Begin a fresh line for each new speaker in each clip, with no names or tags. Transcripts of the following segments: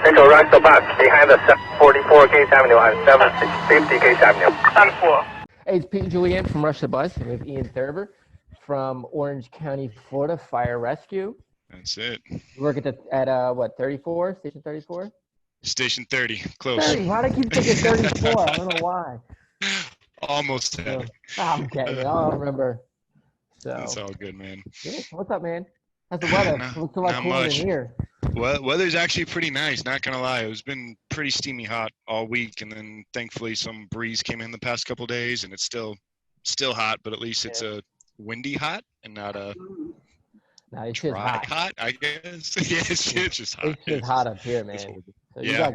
Echo Rock the bus behind the 744 Gage Avenue and 750 Gage Avenue. 10-4.
Hey, it's Pete and Julianne from Rush the Bus. I'm with Ian Thurber from Orange County, Florida Fire Rescue.
That's it.
You work at what, 34? Station 34?
Station 30. Close.
30. Why do I keep thinking 34? I don't know why.
Almost had it.
I'm getting it. I don't remember. So.
That's all good, man.
Yeah. What's up, man? How's the weather? Looks a lot cooler than here.
Well, weather's actually pretty nice, not gonna lie. It's been pretty steamy hot all week, and then thankfully some breeze came in the past couple of days, and it's still hot, but at least it's a windy hot and not a dry hot, I guess. Yeah, it's just hot.
It's just hot up here, man. So
yeah.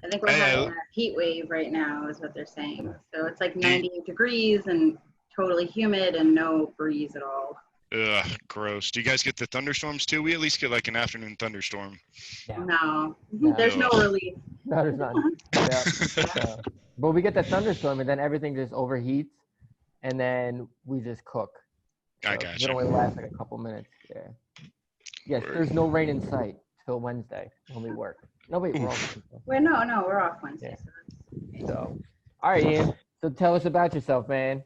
I think we're having a heat wave right now is what they're saying. So it's like 90 degrees and totally humid and no breeze at all.
Ugh, gross. Do you guys get the thunderstorms too? We at least get like an afternoon thunderstorm.
Yeah.
No, there's no relief.
No, there's none. Yeah. But we get the thunderstorm and then everything just overheats and then we just cook. So
I got
it
you.
only lasts like a couple minutes. Yeah. Yes, there's no rain in sight till Wednesday when we work. No, wait, we're off.
We're off Wednesday.
Yeah. So, all right, Ian. So tell us about yourself, man.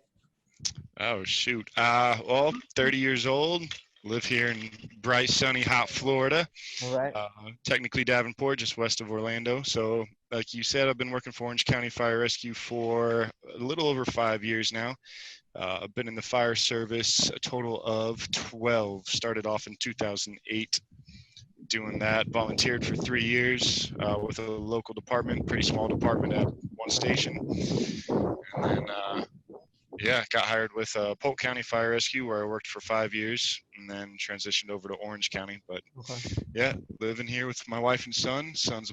Oh, shoot. Well, 30 years old. Live here in bright, sunny, hot Florida.
All right.
Technically Davenport, just west of Orlando. So, like you said, I've been working for Orange County Fire Rescue for a little over 5 years now. I've been in the fire service a total of 12. Started off in 2008 doing that. Volunteered for 3 years with a local department, pretty small department at one station. And then, got hired with Polk County Fire Rescue where I worked for 5 years and then transitioned over to Orange County. But yeah, living here with my wife and son. Son's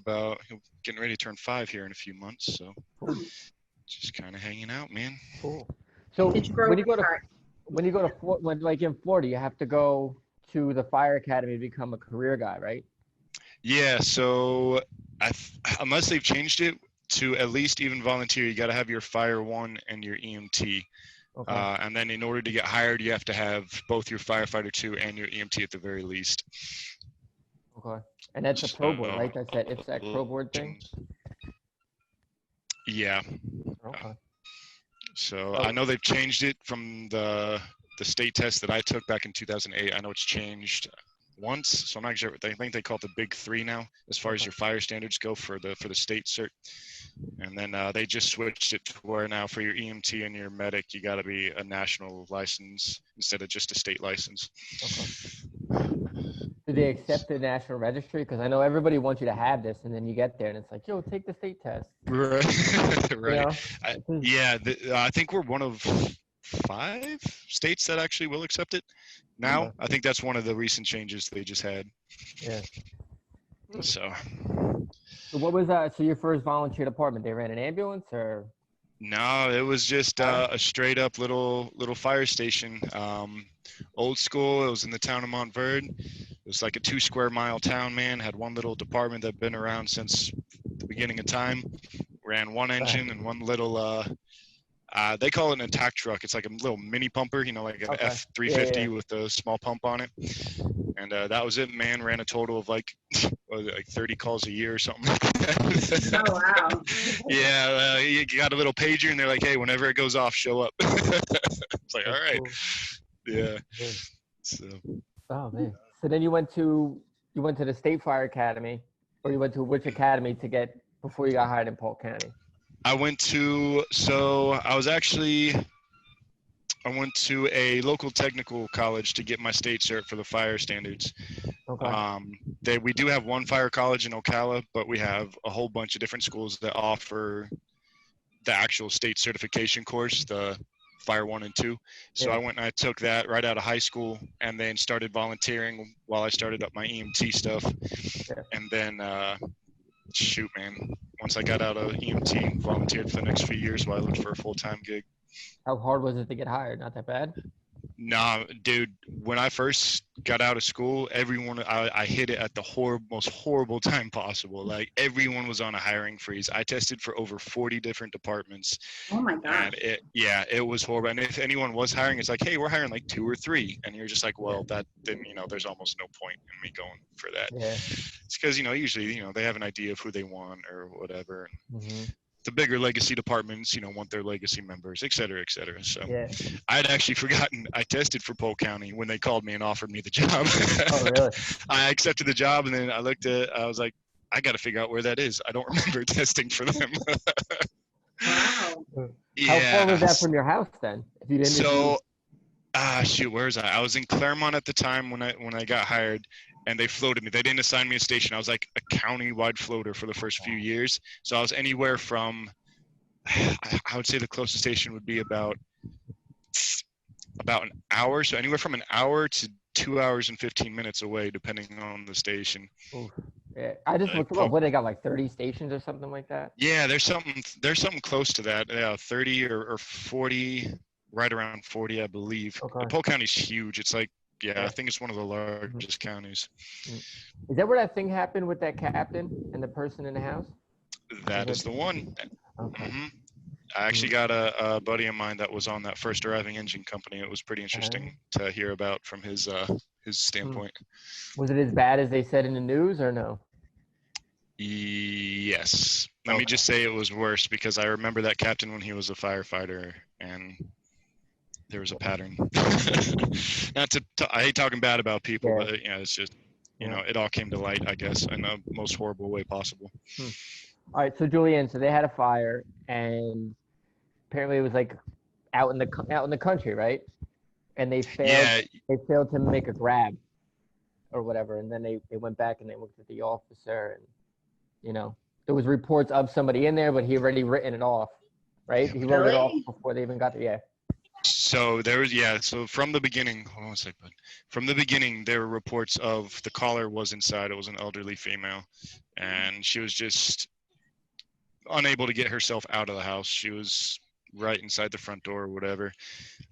getting ready to turn 5 here in a few months. So just kind of hanging out, man.
Cool. So when you go to like in Florida, you have to go to the fire academy to become a career guy, right?
Yeah. So unless they've changed it to at least even volunteer, you got to have your Fire 1 and your EMT. Okay. And then in order to get hired, you have to have both your Firefighter 2 and your EMT at the very least.
Okay. And that's a pro board, right? That's that IPSAC pro board thing? Yeah.
Okay. So I know they've changed it from the state test that I took back in 2008. I know it's changed once, so I'm not sure. I think they call it the Big Three now, as far as your fire standards go for the state cert. And then they just switched it to where now for your EMT and your medic, you got to be a national license instead of just a state license. Okay.
Do they accept the national registry? Because I know everybody wants you to have this, and then you get there, and it's like, yo, take the state test.
Right. Right.
You know?
I think we're one of 5 states that actually will accept it now. Yeah. I think that's one of the recent changes they just had.
Yeah.
So
what was so your first volunteer department? They ran an ambulance or?
No, it was just a straight up little fire station. Old school. It was in the town of Montverde. It was like a 2 square mile town, man. Had one little department that had been around since the beginning of time. Ran one engine and one little they call it an attack truck. It's like a little mini pumper, like an F-350 with a small pump on it. And that was it, man. Ran a total of like 30 calls a year or something like that.
Oh, wow.
Yeah, you got a little pager, and they're like, hey, whenever it goes off, show up. It's like, all right. Cool. Yeah. So.
Oh, man. So then you went to the State Fire Academy, or you went to which academy before you got hired in Polk County?
I went to a local technical college to get my state cert for the fire standards. Okay. We do have one fire college in Ocala, but we have a whole bunch of different schools that offer the actual state certification course, the Fire 1 and 2. So I went and I took that right out of high school and then started volunteering while I started up my EMT stuff. Yeah. And then, shoot, man, once I got out of EMT, volunteered for the next few years while I looked for a full-time gig.
How hard was it to get hired? Not that bad?
Nah, dude, when I first got out of school, I hit it at the most horrible time possible. Like, everyone was on a hiring freeze. I tested for over 40 different departments,
Oh my gosh.
and it was horrible. And if anyone was hiring, it's like, hey, we're hiring like 2 or 3. And you're just like, well, then, there's almost no point in me going for that.
Yeah.
It's because, usually, they have an idea of who they want or whatever.
Hmm.
The bigger legacy departments, want their legacy members, et cetera, et cetera. So
Yeah.
I'd actually forgotten I tested for Polk County when they called me and offered me the job.
Oh, really?
I accepted the job, and then I was like, I got to figure out where that is. I don't remember testing for them.
Wow.
How far was that from your house then? If you didn't.
So, shoot, where was I? I was in Claremont at the time when I got hired, and they floated me. They didn't assign me a station. I was like a county-wide floater for the first few years. So I was anywhere from, I would say the closest station would be about an hour. So anywhere from an hour to 2 hours and 15 minutes away, depending on the station.
Oof. Yeah. I just looked up. What, they got like 30 stations or something like that?
Yeah, there's something close to that. Yeah, 30 or 40, right around 40, I believe.
Okay.
Polk County's huge. It's like, I think it's one of the largest counties.
Is that where that thing happened with that captain and the person in the house?
That is the one.
Okay.
Mm-hmm. I actually got a buddy of mine that was on that first arriving engine company. It was pretty interesting to hear about from his standpoint.
Was it as bad as they said in the news, or no?
Yes. Let me just say it was worse, because I remember that captain when he was a firefighter, and there was a pattern. I hate talking bad about people, but it's just, it all came to light, I guess, in the most horrible way possible.
All right, so Julianne, so they had a fire, and apparently it was like out in the country, right? And they failed.
Yeah.
They failed to make a grab, or whatever, and then they went back and they looked at the officer, and there was reports of somebody in there, but he already written it off, right? He wrote it off before they even got there. Yeah.
So so from the beginning, hold on a second. From the beginning, there were reports of the caller was inside. It was an elderly female, and she was just unable to get herself out of the house. She was right inside the front door or whatever.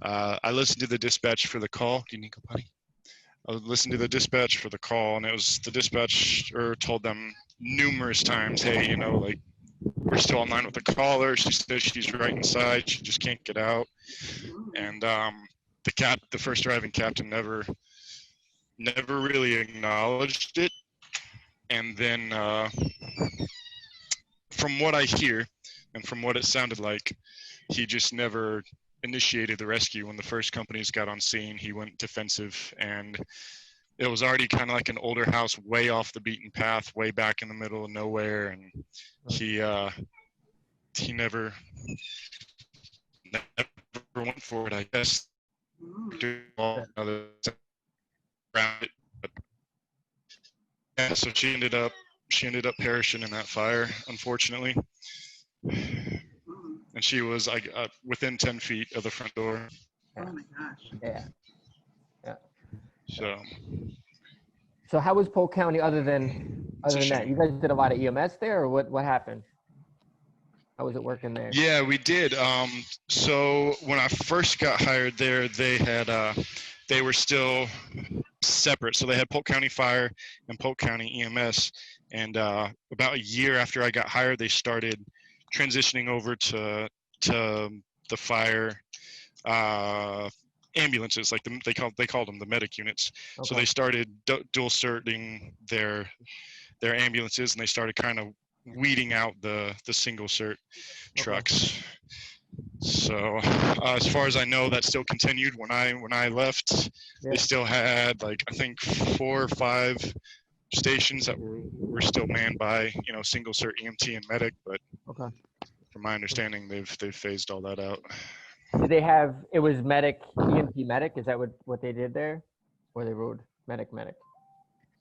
I listened to the dispatch for the call. Do you need to go, buddy? I listened to the dispatch for the call, and it was the dispatcher told them numerous times, hey, like, we're still online with the caller. She says she's right inside. She just can't get out. And the first arriving captain never really acknowledged it. And then from what I hear and from what it sounded like, he just never initiated the rescue. When the first companies got on scene, he went defensive, and it was already kind of like an older house way off the beaten path, way back in the middle of nowhere, and he never went for it, I guess. Yeah, so she ended up perishing in that fire, unfortunately. And she was like within 10 feet of the front door.
Oh my gosh.
Yeah.
So
how was Polk County other than that? You guys did a lot of EMS there, or what happened? How was it working there?
Yeah, we did. So when I first got hired there, they were still separate. So they had Polk County Fire and Polk County EMS. And about a year after I got hired, they started transitioning over to the fire ambulances, like they called them the medic units. Okay. So they started dual certing their ambulances, and they started kind of weeding out the single cert trucks. Okay. So as far as I know, that still continued when I left. Yeah. They still had, like, I think 4 or 5 stations that were still manned by single cert EMT and medic, but
okay.
From my understanding, they've phased all that out.
Did they have, it was medic, EMT medic? Is that what they did there? Or they wrote medic?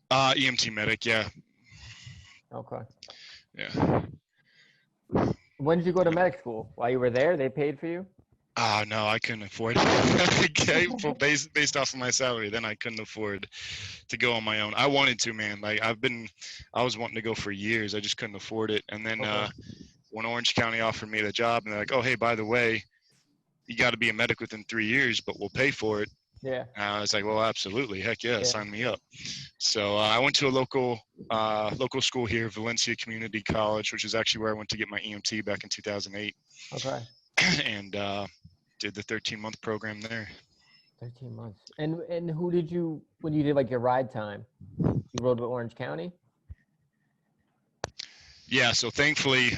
EMT medic, yeah.
Okay.
Yeah.
When did you go to medic school? While you were there, they paid for you?
No, I couldn't afford it. Okay, based off of my salary, then I couldn't afford to go on my own. I wanted to, man. Like, I was wanting to go for years. I just couldn't afford it. And then when Orange County offered me the job, and they're like, oh, hey, by the way, you got to be a medic within 3 years, but we'll pay for it.
Yeah.
I was like, well, absolutely, heck yeah,
Yeah.
sign me up. So I went to a local school here, Valencia Community College, which is actually where I went to get my EMT back in 2008,
Okay.
and did the 13-month program there.
13 months. And who did you, when you did like your ride time, you rode with Orange County?
Yeah, so thankfully,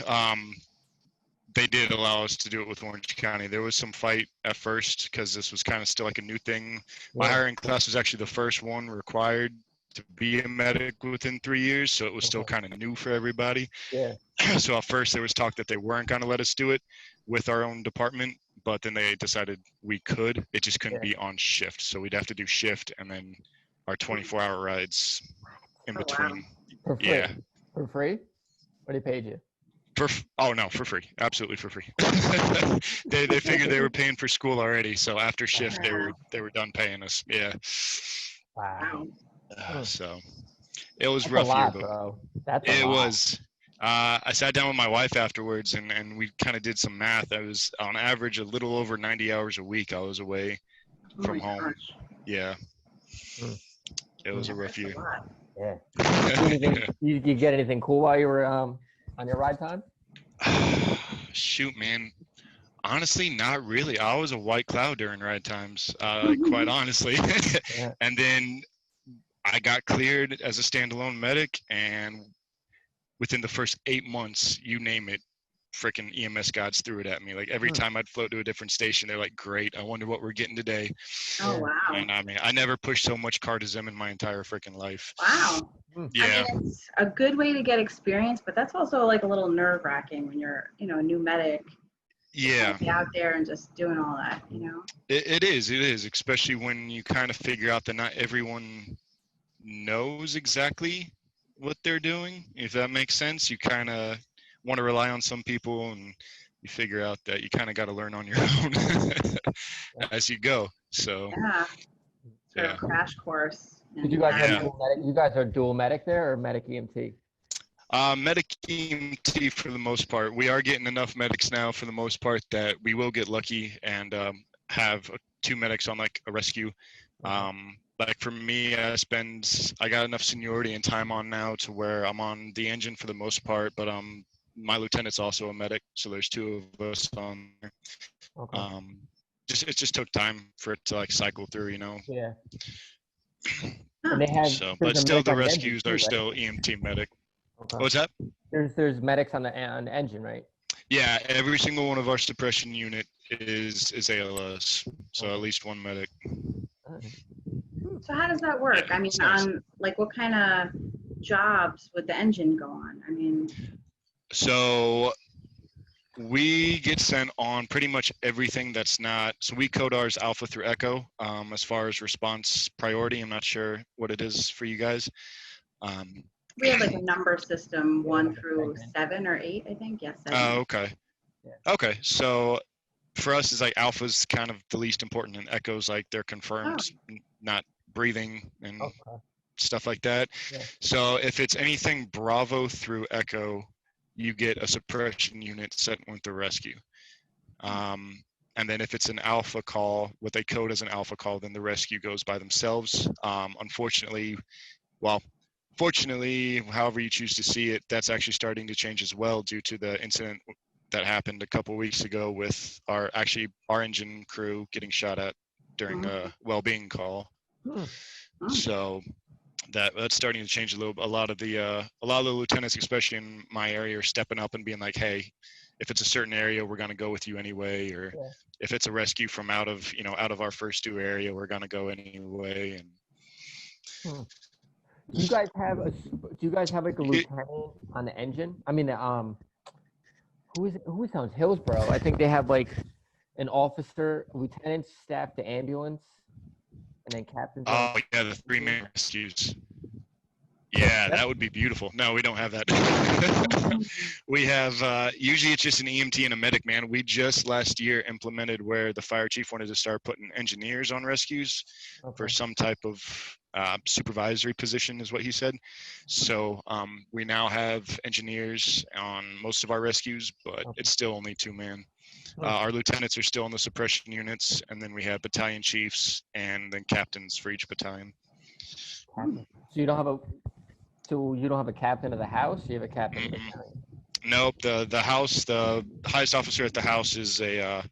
they did allow us to do it with Orange County. There was some fight at first because this was kind of still like a new thing. My
Yeah.
hiring class was actually the first one required to be a medic within 3 years, so it was still
Okay.
kind of new for everybody.
Yeah.
So at first there was talk that they weren't going to let us do it with our own department, but then they decided we could. It just couldn't
Yeah.
be on shift, so we'd have to do shift and then our 24-hour rides in
Oh, wow.
between.
For free.
Yeah.
For free? What they paid you?
Oh no, for free, absolutely for free. they figured they were paying for school already, so after shift they were done paying us. Yeah.
Wow.
So it was
That's
rough
a lot,
year, but
bro. That's a
it
lot.
was. I sat down with my wife afterwards, and we kind of did some math. I was on average a little over 90 hours a week. I was away
Oh
from
my
home.
gosh.
Yeah.
Mm.
It was a
That's
rough
a
year.
lot.
Yeah. You get anything cool while you were on your ride time?
Shoot, man. Honestly, not really. I was a white cloud during ride times, quite honestly.
Yeah.
And then I got cleared as a standalone medic, and within the first 8 months, you name it, freaking EMS gods threw it at me. Like every time I'd float to a different station, they're like, great, I wonder what we're getting today.
Oh, wow.
And I mean, I never pushed so much cardism in my entire freaking life.
Wow.
Yeah.
I mean, it's a good way to get experience, but that's also like a little nerve wracking when you're, a new medic.
Yeah.
Be out there and just doing all that,
It is, especially when you kind of figure out that not everyone knows exactly what they're doing, if that makes sense. You kind of want to rely on some people, and you figure out that you kind of got to learn on your own as you go. So
Yeah. Sort
yeah.
of crash course.
Did you guys have
Yeah.
dual medic? You guys are dual medic there or medic EMT?
Medic EMT for the most part. We are getting enough medics now for the most part that we will get lucky and have 2 medics on like a rescue. Like for me, I got enough seniority and time on now to where I'm on the engine for the most part, but my lieutenant's also a medic, so there's 2 of us on there.
Okay.
It just took time for it to like cycle through,
Yeah. And they have,
So,
there's
but
a
still,
medic
the
on engine
rescues
too,
are
right?
still EMT medic.
Okay.
What's that?
There's medics on the engine, right?
Yeah, every single one of our suppression unit is ALS, so at least 1 medic.
So how does that work?
Yeah,
I mean,
it's nice.
on like what kind of jobs would the engine go on? I mean,
So we get sent on pretty much everything that's not, so we code ours Alpha through Echo. As far as response priority, I'm not sure what it is for you guys.
we have like a number system, 1 through 7 or 8, I think. Yes. 7.
Oh, okay.
Yeah.
Okay, so for us, it's like Alpha's kind of the least important, and Echo's like they're confirmed not breathing and stuff like that.
Yeah.
So if it's anything Bravo through Echo, you get a suppression unit sent with the rescue. And then if it's an alpha call, what they code as an alpha call, then the rescue goes by themselves. Fortunately, however you choose to see it, that's actually starting to change as well due to the incident that happened a couple weeks ago with our engine crew getting shot at during a well-being call. So that's starting to change a lot of the lieutenants, especially in my area, are stepping up and being like, hey, if it's a certain area, we're going to go with you anyway, or if it's a rescue from out of our first 2 area, we're going to go anyway. And
do you guys have like a lieutenant on the engine? I mean, who is on Hillsborough? I think they have like an officer, lieutenant, staff to ambulance, and then captains.
Oh yeah, the 3-man rescues. Yeah, that would be beautiful. No, we don't have that. We have usually it's just an EMT and a medic, man. We just last year implemented where the fire chief wanted to start putting engineers on rescues for some type of supervisory position is what he said. So we now have engineers on most of our rescues, but it's still only 2-man. Our lieutenants are still in the suppression units, and then we have battalion chiefs and then captains for each battalion.
So you don't have a captain of the house? You have a captain of the battalion?
Nope. The house, the highest officer at the house is a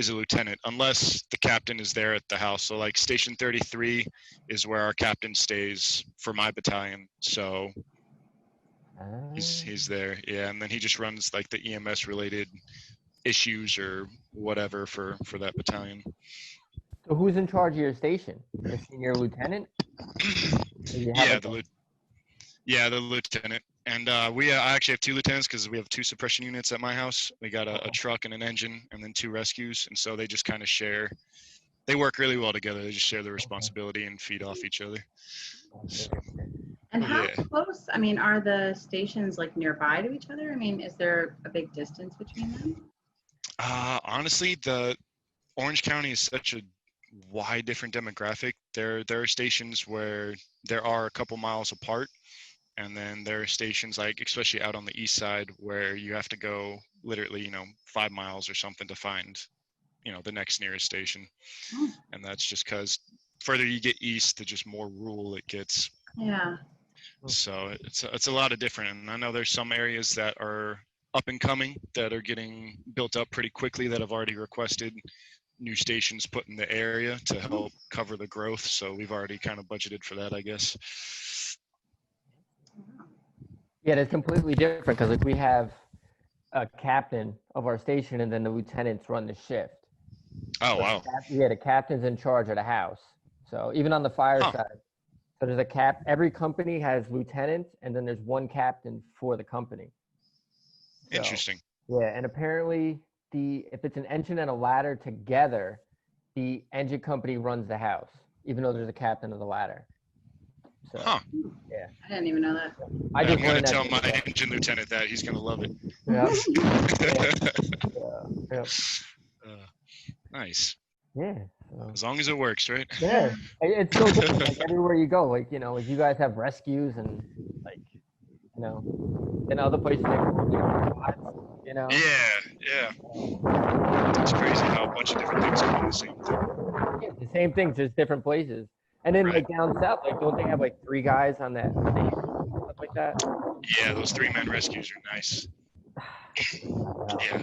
lieutenant, unless the captain is there at the house. So like Station 33 is where our captain stays for my battalion. So he's there. Yeah, and then he just runs like the EMS related issues or whatever for that battalion.
So who's in charge of your station? The senior lieutenant?
The lieutenant. And I actually have 2 lieutenants because we have 2 suppression units at my house. We got a truck and an engine, and then 2 rescues. And so they just kind of share. They work really well together. They just share the responsibility and feed off each other. So,
and how close, I mean, are the stations like nearby to each other? I mean, is there a big distance between them?
Honestly, the Orange County is such a wide different demographic. There are stations where there are a couple miles apart. And then there are stations like, especially out on the east side, where you have to go literally, 5 miles or something to find, the next nearest station. And that's just because further you get east, the just more rural it gets.
Yeah.
So it's a lot of different. And I know there's some areas that are up and coming that are getting built up pretty quickly that have already requested new stations put in the area to help cover the growth. So we've already kind of budgeted for that, I guess.
Yeah, it's completely different because like we have a captain of our station and then the lieutenants run the shift.
Oh, wow.
The captain's in charge of the house. So even on the fire side, so there's every company has lieutenants and then there's one captain for the company. So,
interesting.
Yeah, and apparently if it's an engine and a ladder together, the engine company runs the house, even though there's a captain of the ladder. So, yeah.
I didn't even know that.
I'm going to tell my engine lieutenant that. He's going to love it.
Yeah.
Nice.
Yeah.
As long as it works, right?
Yeah. It's so different. Like everywhere you go, like, like you guys have rescues and like, in other places, Yeah.
It's crazy how a bunch of different things can do the same thing.
Yeah, the same thing, just different places. And then like down south, like don't they have like 3 guys on that stuff like that?
Yeah, those 3-man rescues are nice. Yeah.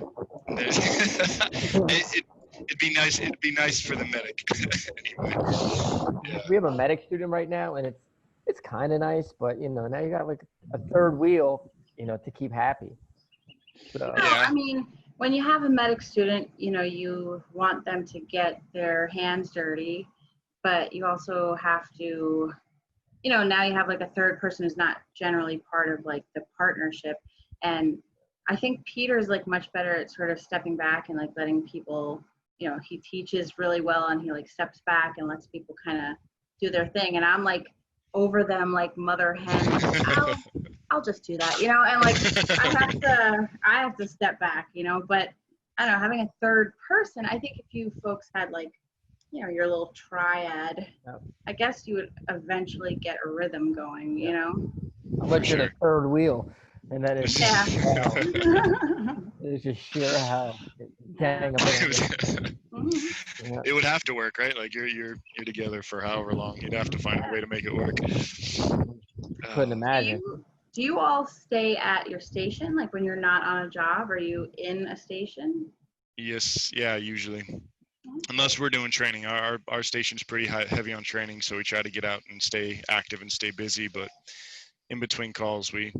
It'd be nice. It'd be nice for the medic. Anyway. Yeah.
We have a medic student right now, and it's kind of nice, but now you got like a 3rd wheel, to keep happy. So.
I mean, when you have a medic student, you want them to get their hands dirty. But you also have to, now you have like a 3rd person who's not generally part of like the partnership. And I think Peter's like much better at sort of stepping back and like letting people, he teaches really well and he like steps back and lets people kind of do their thing. And I'm like over them like mother hen, like, I'll just do that, and like I have to step back, but I don't know, having a 3rd person, I think if you folks had like, your little triad, I guess you would eventually get a rhythm going,
Unless you're the 3rd wheel, and then it's it's just sheer hell.
It would have to work, right? Like you're together for however long, you'd have to find a way to make it work.
Couldn't imagine.
Do you all stay at your station, like when you're not on a job? Are you in a station?
Yes, yeah, usually. Unless we're doing training. Our station's pretty heavy on training, so we try to get out and stay active and stay busy. But in between calls, we,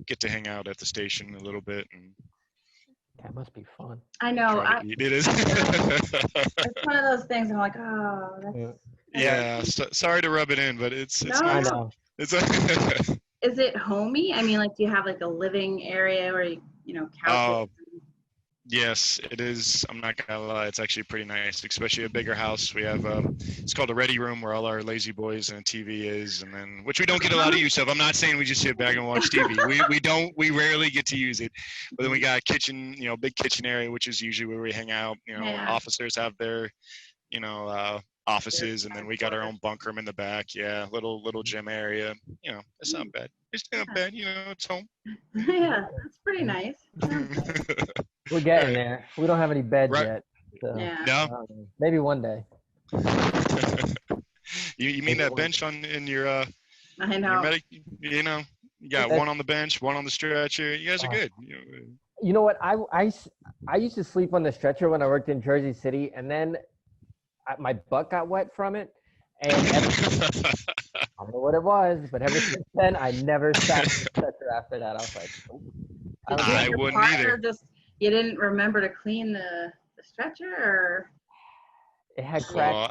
get to hang out at the station a little bit. And
that must be fun.
I know.
It is.
It's one of those things. I'm like, that's.
Sorry to rub it in, but it's.
I know.
It's.
Is it homey? I mean, like, do you have like a living area where couches?
Yes, it is. I'm not gonna lie, it's actually pretty nice, especially a bigger house. We have it's called a ready room where all our lazy boys and a TV is, and then which we don't get a lot of use of. I'm not saying we just sit back and watch TV. We rarely get to use it. But then we got a kitchen, big kitchen area, which is usually where we hang out. Officers have their offices, and then we got our own bunk room in the back. Yeah, little gym area. You know, it's not bad. It's not bad. You know, it's home.
Yeah, that's pretty nice.
We're getting
Right.
there. We don't have any beds
Right.
yet. So,
Yeah.
No.
maybe one day.
You mean that bench in your
I
your
know.
medic? You know, you got
That's-
one on the bench, one on the stretcher. You guys are good.
You know what? I used to sleep on the stretcher when I worked in Jersey City, and then my butt got wet from it. And I don't know what it was, but ever since then, I never sat on the stretcher after that. I was like, nope.
Did
don't
you
know.
I
and your
wouldn't
partner
either.
just, you didn't remember to clean the stretcher, or?
It had
So,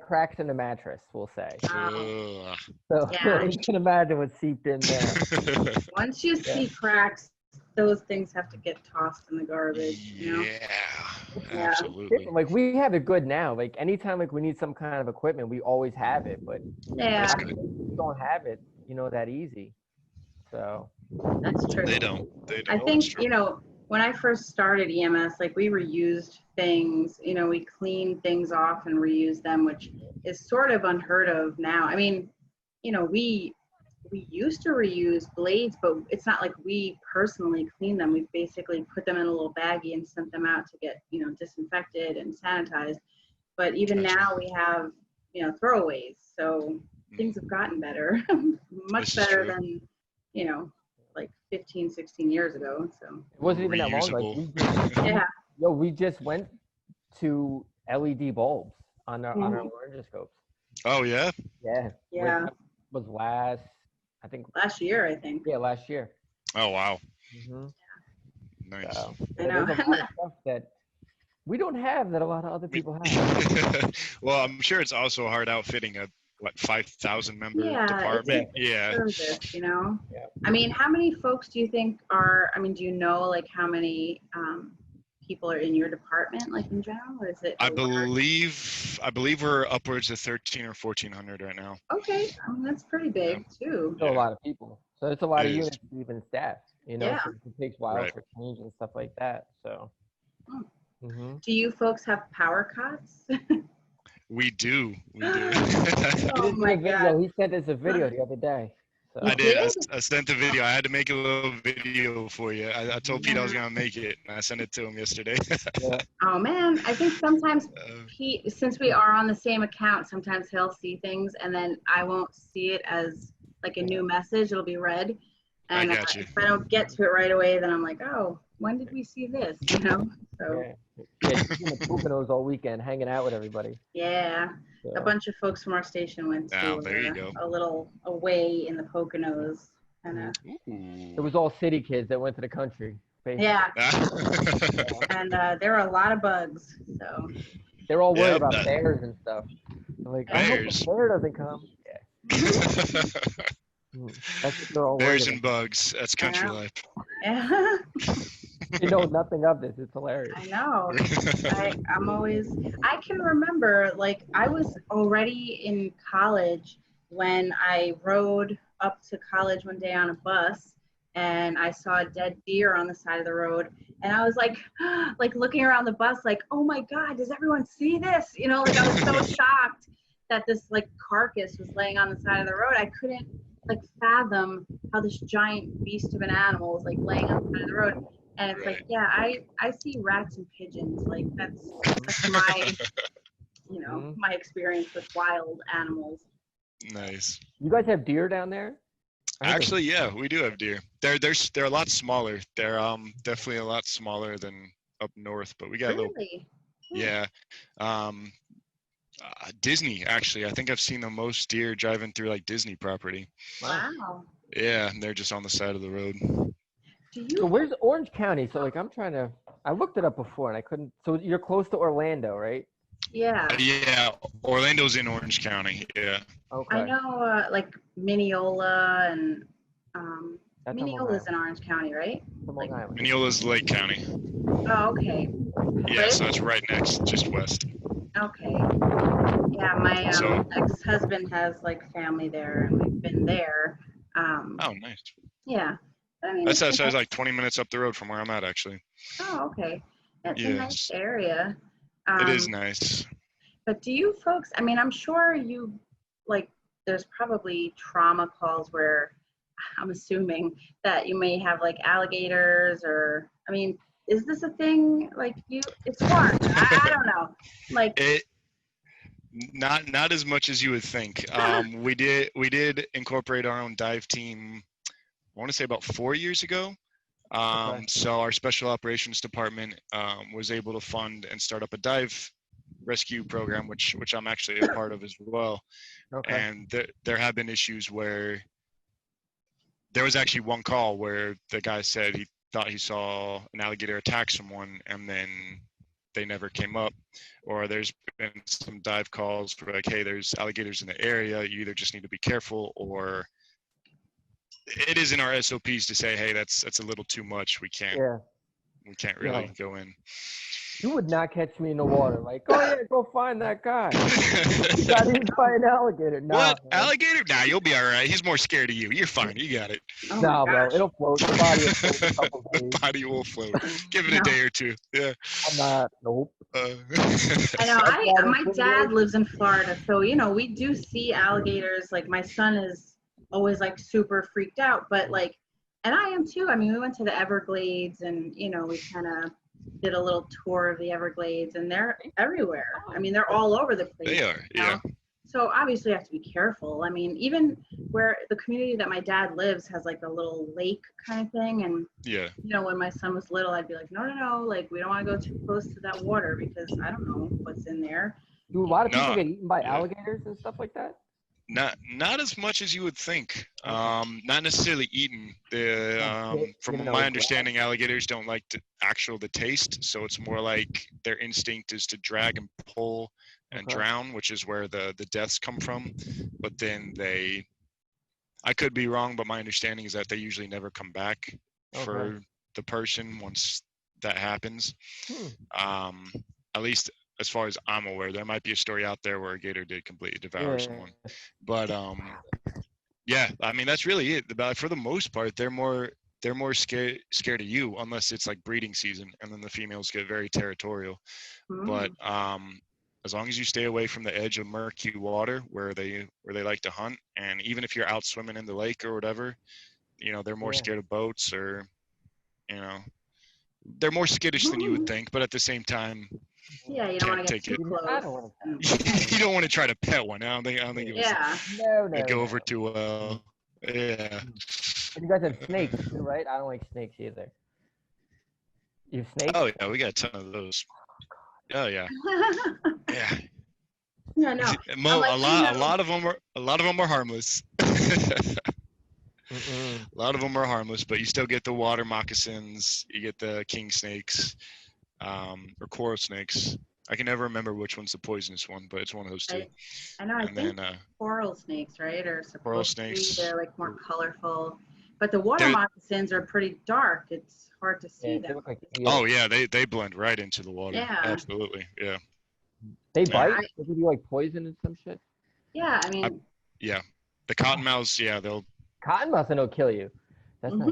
cracks in the mattress, we'll say.
ugh.
So
Yeah.
you can imagine what seeped in there.
Once you see cracks, those things have to get tossed in the garbage. You know?
Yeah, absolutely.
Like we have it good now. Like anytime like we need some kind of equipment, we always have it. But
Yeah,
That's good.
we don't have it, that easy. So
that's true.
They don't.
I
It's
think,
true.
when I first started EMS, like we reused things, we cleaned things off and reused them, which is sort of unheard of now. I mean, we used to reuse blades, but it's not like we personally clean them. We basically put them in a little baggie and sent them out to get, disinfected and sanitized. But even
Gotcha.
now we have, throwaways. So things have gotten better, much
This is
better
true.
than, like 15, 16 years ago. So
it wasn't even that long. Like
Reusable.
yeah.
we just went to LED bulbs on our laryngoscopes.
Oh yeah.
Yeah.
Yeah.
Was last, I think.
Last year, I think.
Yeah, last year.
Oh wow.
Mm-hmm.
Nice.
So,
I know.
there's a lot of stuff that we don't have that a lot of other people have.
Well, I'm sure it's also hard outfitting a 5,000 member
Yeah,
department.
it's
Yeah.
service,
Yeah.
I mean, how many folks do you think are, do you know like how many people are in your department, like in general, or is it?
I believe we're upwards of 13 or 1,400 right now.
Okay, that's pretty big too.
Still a lot of people. So it's a lot of
It is.
units to even staff,
Yeah.
so it takes a while
Right.
for change and stuff like that. So.
Oh.
Mm-hmm.
Do you folks have power cots?
We do.
Oh my God.
He sent us a video the other day. So.
I did. I sent the video. I had to make a little video for you. I told Pete I was gonna make it, and I sent it to him yesterday.
Yeah.
Oh man, I think sometimes Pete, since we are on the same account, sometimes he'll see things and then I won't see it as like a new message. It'll be red. And
I got you.
if I don't get to it right away, then I'm like, oh, when did we see this? So
He's in the Poconos all weekend, hanging out with everybody.
yeah.
So.
A bunch of folks from our station went to
Oh, there you go.
a little away in the Poconos.
It was all city kids that went to the country. Basically.
Yeah. And there were a lot of bugs. So
They're all worried
Yep,
about bears and stuff. I'm like, I hope
Bears.
the bear doesn't come. Yeah. That's what they're all worried
Bears and
about.
bugs. That's country
know.
life.
yeah.
They know nothing of this. It's hilarious.
I know. I can remember, like, I was already in college when I rode up to college one day on a bus and I saw a dead deer on the side of the road. And I was like looking around the bus, like, oh my God, does everyone see this? Like I was so shocked that this like carcass was laying on the side of the road. I couldn't like fathom how this giant beast of an animal was like laying on the side of the road. And it's like, yeah, I see rats and pigeons. Like that's my, my experience with wild animals.
Nice.
You guys have deer down there?
Actually, yeah, we do have deer. They're a lot smaller. They're definitely a lot smaller than up north, but we got
Really?
yeah. Disney, actually. I think I've seen the most deer driving through like Disney property.
Wow.
Yeah, and they're just on the side of the road.
So where's Orange County? So like I looked it up before and I couldn't. So you're close to Orlando, right?
Yeah.
Yeah, Orlando's in Orange County. Yeah.
Okay.
I know like Mineola and
That's
Mineola's in Orange County, right?
Long Island.
Mineola's Lake County.
Oh, okay.
Yeah, so it's right next, just west.
Okay. Yeah, my
So-
ex-husband has like family there and we've been there.
Oh, nice.
Yeah. I mean,
That's
it's
like 20 minutes up the road from where I'm at, actually.
Oh, okay. That's a nice
Yes.
area.
It is nice.
But do you folks, I mean, I'm sure there's probably trauma calls where I'm assuming that you may have like alligators or, I mean, is this a thing? Like it's Florida. I don't know. Like
not as much as you would think. We did incorporate our own dive team, I want to say about 4 years ago.
Okay.
So our special operations department was able to fund and start up a dive rescue program, which I'm actually a part of as well.
Okay.
And there have been issues where there was actually one call where the guy said he thought he saw an alligator attack someone, and then they never came up. Or there's been some dive calls where like, hey, there's alligators in the area. You either just need to be careful, or it is in our SOPs to say, hey, that's a little too much. We can't really go in.
You would not catch me in the water. Like, oh yeah, go find that guy. You got eaten by an alligator. Nah,
What?
man.
Alligator? Nah, you'll be all right. He's more scared of you. You're fine. You got it.
oh
Nah,
my
bro,
gosh.
it'll float. The body will float in a couple
The
days.
body will float. Give it a
No.
day or two. Yeah.
I'm not. Nope.
I
That's
know.
why
My
I'm
dad lives in Florida, so we do see alligators. Like my son is always like super freaked out, but like, and I am too. I mean, we went to the Everglades, and we kind of did a little tour of the Everglades, and they're everywhere. I mean, they're all over the place.
They are. Yeah.
So obviously, you have to be careful. I mean, even where the community that my dad lives has like a little lake kind of thing, and
Yeah.
when my son was little, I'd be like, no, like we don't want to go too close to that water because I don't know what's in there.
Do a lot of people
No,
get eaten by
yeah.
alligators and stuff like that?
Not as much as you would think. Not necessarily eaten. From my understanding, alligators don't like the taste, so it's more like their instinct is to drag and pull and drown, which is where the deaths come from. But then I could be wrong, but my understanding is that they usually never come back for the person once that happens. At least as far as I'm aware. There might be a story out there where a gator did completely devour someone. But yeah, I mean that's really it. For the most part, they're more scared of you, unless it's like breeding season, and then the females get very territorial. But as long as you stay away from the edge of murky water where they like to hunt, and even if you're out swimming in the lake or whatever, they're more scared of boats, or they're more skittish than you would think. But at the same time,
yeah, you don't want to get
take
too close.
I don't want
you don't want to try to pet one. I don't think it would go over too well. Yeah.
And you guys have snakes too, right? I don't like snakes either. You have snakes?
Oh yeah, we got a ton of those. Oh yeah. Yeah.
Yeah, no.
A lot of them are harmless.
Mm-mm.
A lot of them are harmless, but you still get the water moccasins. You get the king snakes, or coral snakes. I can never remember which one's the poisonous one, but it's one of those two.
I know. I think coral snakes, right? Or
coral snakes.
They're like more colorful, but the water moccasins are pretty dark. It's hard to see them.
Oh yeah, they blend right into the water.
Yeah.
Absolutely. Yeah.
They bite? They give you like poison and some shit?
Yeah, I mean.
Yeah. The cottonmouths, yeah, they'll.
Cottonmouth will kill you. That's not.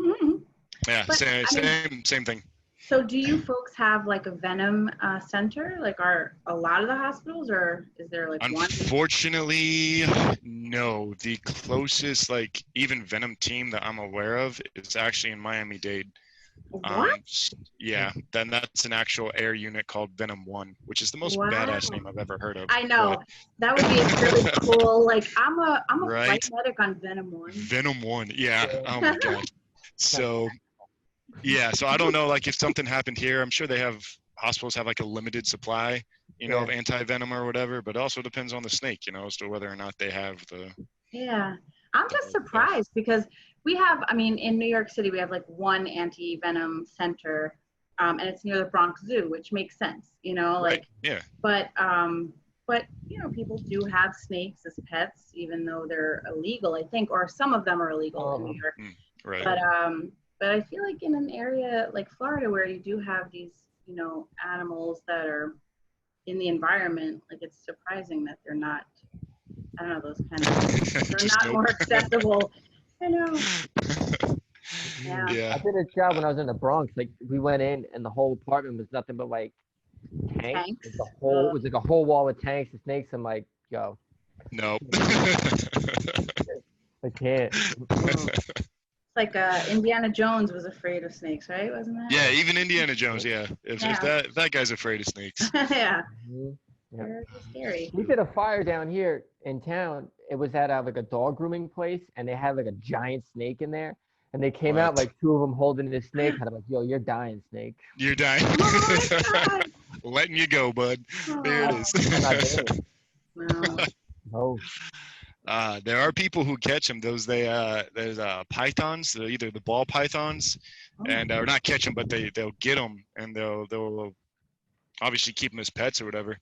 Yeah,
But,
same thing.
So do you folks have like a venom center? Like are a lot of the hospitals, or is there like one?
Unfortunately, no. The closest like even venom team that I'm aware of is actually in Miami-Dade.
What?
Yeah, then that's an actual air unit called Venom 1, which is the most badass name I've ever heard of.
I know. That would be really cool. Like I'm a flight medic on Venom 1.
Venom 1, yeah. Oh my god. So yeah, so I don't know like if something happened here, I'm sure hospitals have like a limited supply, of anti-venom or whatever, but it also depends on the snake, as to whether or not they have the.
Yeah. I'm just surprised because we have, in New York City, we have like one anti-venom center, and it's near the Bronx Zoo, which makes sense,
Right. Yeah.
But people do have snakes as pets, even though they're illegal, I think, or some of them are illegal in New York.
Right.
But I feel like in an area like Florida where you do have these, animals that are in the environment, like it's surprising that they're not, I don't know, those kind of, they're not more accessible. I know.
Yeah.
I did a job when I was in the Bronx. Like we went in and the whole apartment was nothing but like tanks.
Tanks?
It was like a whole wall with tanks and snakes. I'm like, yo,
Nope.
I can't.
Like Indiana Jones was afraid of snakes, right? Wasn't that?
Yeah, even Indiana Jones. Yeah, if
Yeah.
that guy's afraid of snakes.
Yeah.
Mhm. Yeah.
They're scary.
We did a fire down here in town. It was at like a dog grooming place, and they had like a giant snake in there. And they came out
What?
like two of them holding the snake. And I'm like, yo, you're dying, snake.
You're dying.
Oh my God.
Letting you go, bud. There it
Oh,
is.
I'm not doing it.
no.
No.
There are people who catch them. There's pythons. They're either the ball pythons, and or not catch them, but they'll get them, and they'll obviously keep them as pets or whatever.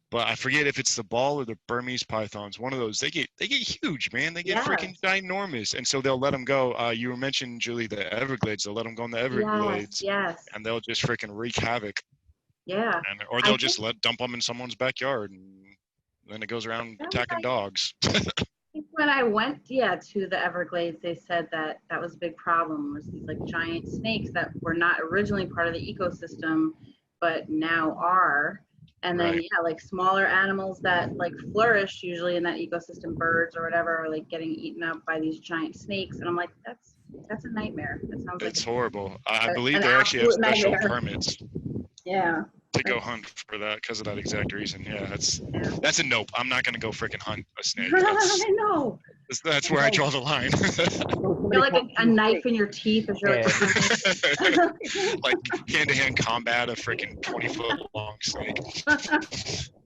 But I forget if it's the ball or the Burmese pythons. One of those. They get huge, man. They get freaking ginormous, and so they'll let them go. You were mentioning, Julie, the Everglades. They'll let them go in the Everglades,
Yes.
and they'll just freaking wreak havoc.
Yeah.
Or they'll just dump them in someone's backyard, and then it goes around attacking dogs.
When I went, to the Everglades, they said that was a big problem. Was these like giant snakes that were not originally part of the ecosystem, but now are. And then like smaller animals that like flourish usually in that ecosystem, birds or whatever, are like getting eaten up by these giant snakes. And I'm like, that's a nightmare. That sounds like
It's horrible. I believe
an
they actually have special
nightmare.
permits to go hunt for that because of that exact reason. Yeah, that's a nope. I'm not gonna go freaking hunt a snake.
I know.
That's where I draw the line.
You're like a knife in your teeth as you're
like hand-to-hand combat, a freaking 20-foot long snake.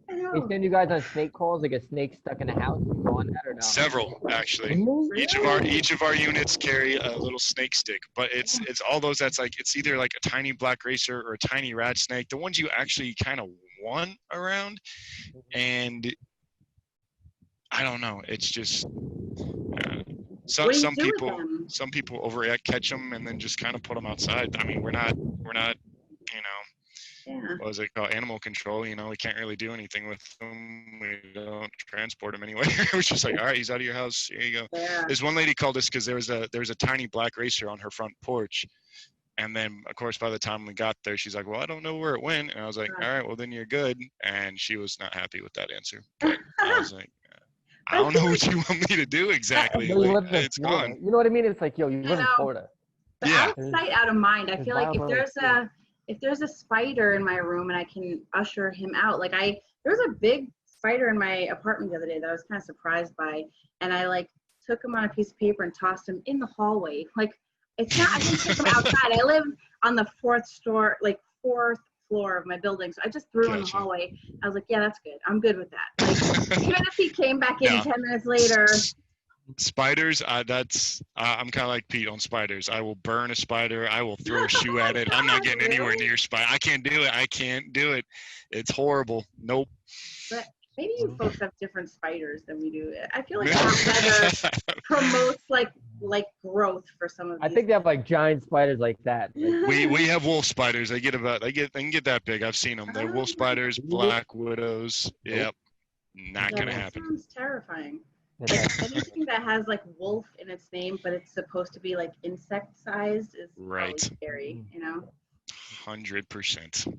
They send you guys on snake calls, like a snake stuck in a house. You go on that or no?
Several, actually.
Really?
Each of our units carry a little snake stick, but it's all those that's like it's either like a tiny black racer or a tiny rat snake, the ones you actually kind of want around, and I don't know. It's just some people overreact, catch them, and then just kind of put them outside. I mean, we're not what is it called? Animal control. We can't really do anything with them. We don't transport them anywhere. We're just like, all right, he's out of your house. Here you go.
Yeah.
There's one lady called us because there was a tiny black racer on her front porch. And then, of course, by the time we got there, she's like, well, I don't know where it went. And I was like, all right, well, then you're good. And she was not happy with that answer. But I was like, I don't know what you want me to do exactly. It's gone.
You know what I mean? It's like, yo, you live in Florida.
But out of sight, out of mind. I feel like if there's a spider in my room and I can usher him out, like there was a big spider in my apartment the other day that I was kind of surprised by, and I like took him on a piece of paper and tossed him in the hallway. Like it's not, I didn't take him outside. I live on the fourth floor of my building, so I just threw him in the hallway. I was like, yeah, that's good. I'm good with that. Like, even if he came back in 10 minutes later.
Spiders, I'm kind of like Pete on spiders. I will burn a spider. I will throw a shoe at it. I'm not getting anywhere near spider. I can't do it. It's horrible. Nope.
But maybe you folks have different spiders than we do. I feel like our weather promotes like growth for some of these.
I think they have like giant spiders like that.
We have wolf spiders. They can get that big. I've seen them. They're wolf spiders, black widows. Yep. Not gonna happen.
That sounds terrifying. Like anything that has like wolf in its name, but it's supposed to be like insect sized is probably scary,
100%.